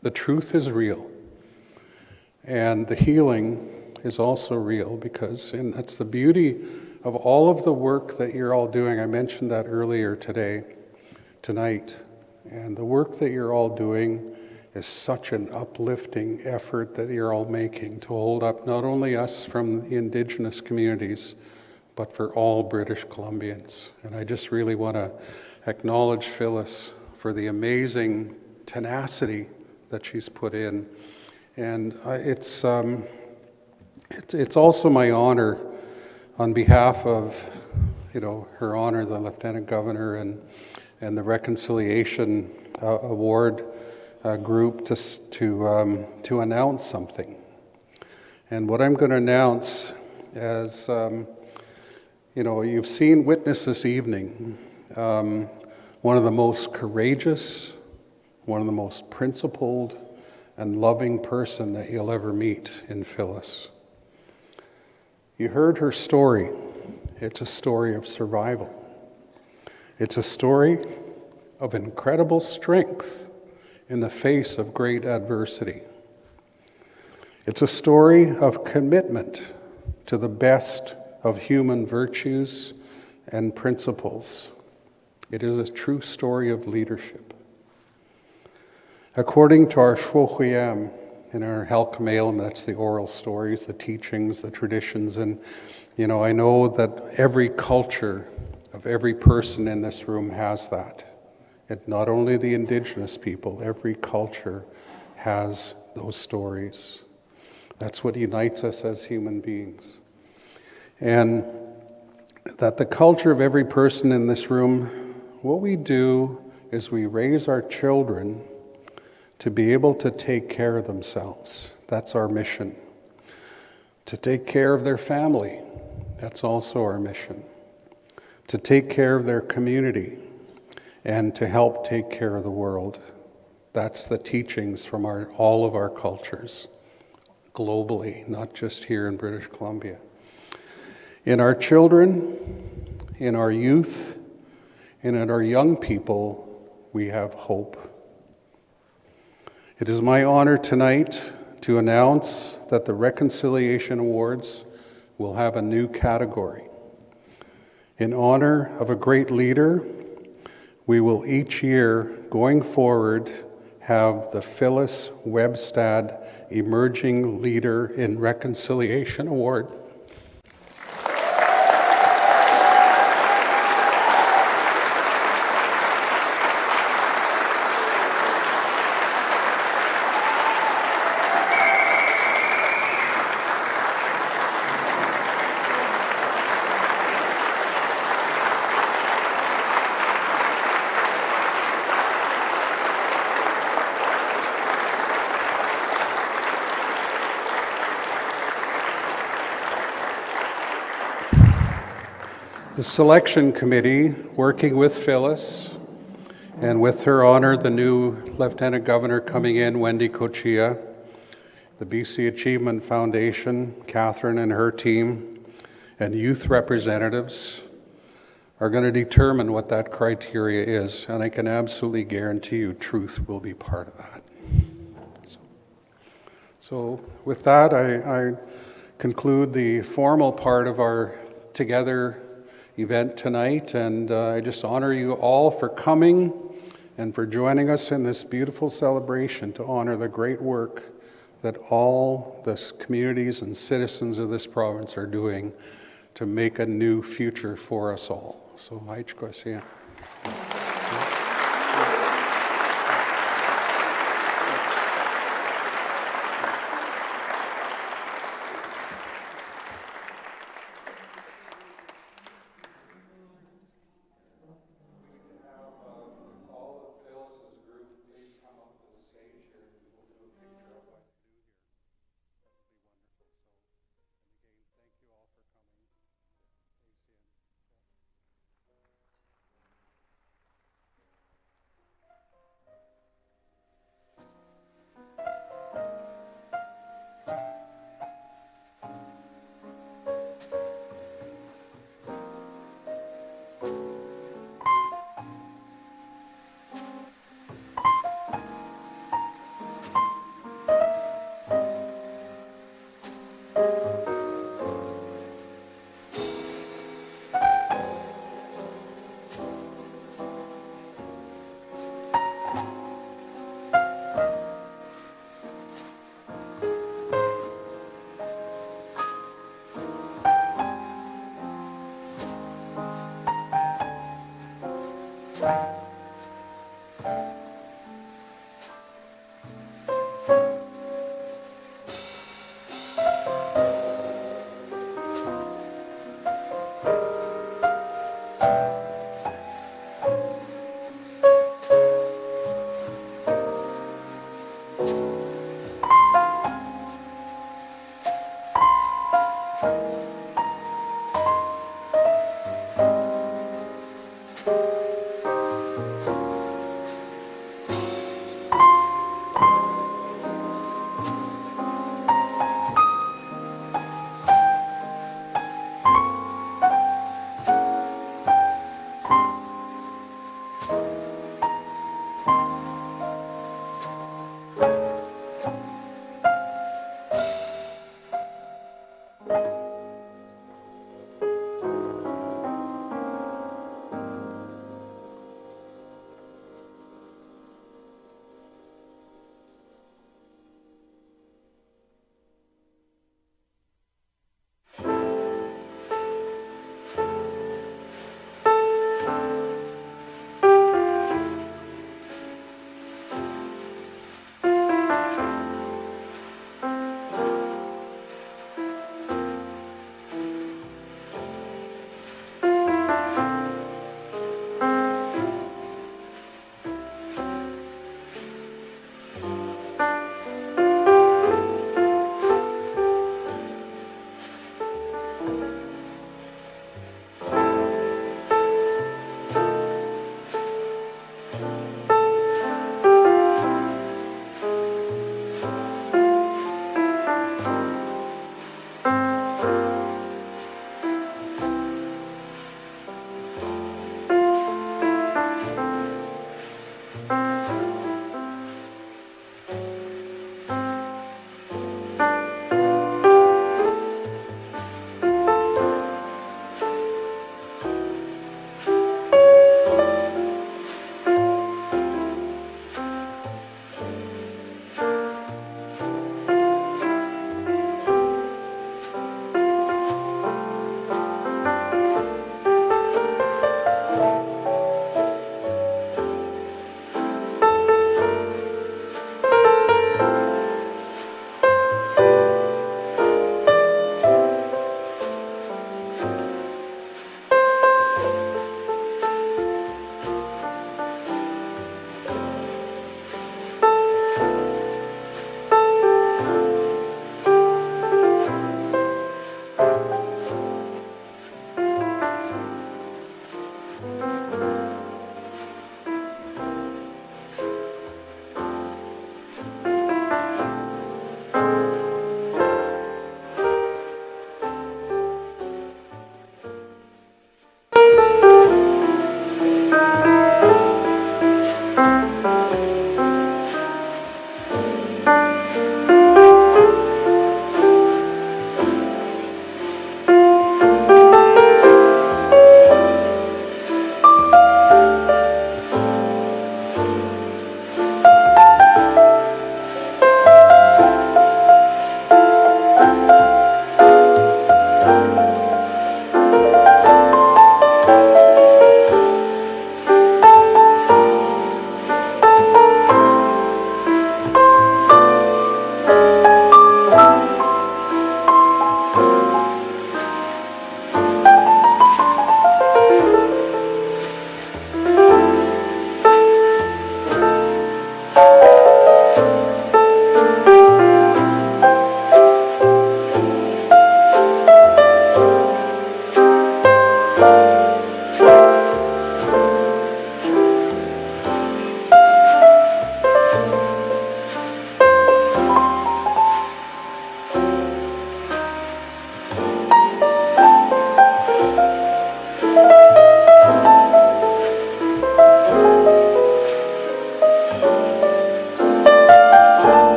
The truth is real. And the healing is also real and that's the beauty of all of the work that you're all doing. I mentioned that earlier tonight. And the work that you're all doing is such an uplifting effort that you're all making to hold up not only us from the Indigenous communities, but for all British Columbians. And I just really want to acknowledge Phyllis for the amazing tenacity that she's put in. And it's also my honor on behalf of, Her Honor, the Lieutenant Governor, and the Reconciliation Award group to announce something. And what I'm going to announce, as you've seen witness this evening, one of the most courageous, one of the most principled and loving person that you'll ever meet in Phyllis. You heard her story. It's a story of survival. It's a story of incredible strength in the face of great adversity. It's a story of commitment to the best of human virtues and principles. It is a true story of leadership. According to our Secwépemc in our Ḥ'awaas, that's the oral stories, the teachings, the traditions, and I know that every culture of every person in this room has that. Not only the Indigenous people, every culture has those stories. That's what unites us as human beings. And that the culture of every person in this room, what we do is we raise our children to be able to take care of themselves. That's our mission. To take care of their family. That's also our mission. To take care of their community and to help take care of the world. That's the teachings from all of our cultures, globally, not just here in British Columbia. In our children, in our youth, and in our young people, we have hope. It is my honor tonight to announce that the Reconciliation Awards will have a new category. In honor of a great leader, we will each year, going forward, have the Phyllis Webstad Emerging Leader in Reconciliation Award. The selection committee, working with Phyllis, and with Her Honor, the new Lieutenant Governor coming in, Wendy Kochia, the BC Achievement Foundation, Catherine and her team, and youth representatives are going to determine what that criteria is, and I can absolutely guarantee you truth will be part of that. So with that, I conclude the formal part of our Together event tonight, and I just honor you all for coming and for joining us in this beautiful celebration to honor the great work that all the communities and citizens of this province are doing to make a new future for us all. So, Ďakujem.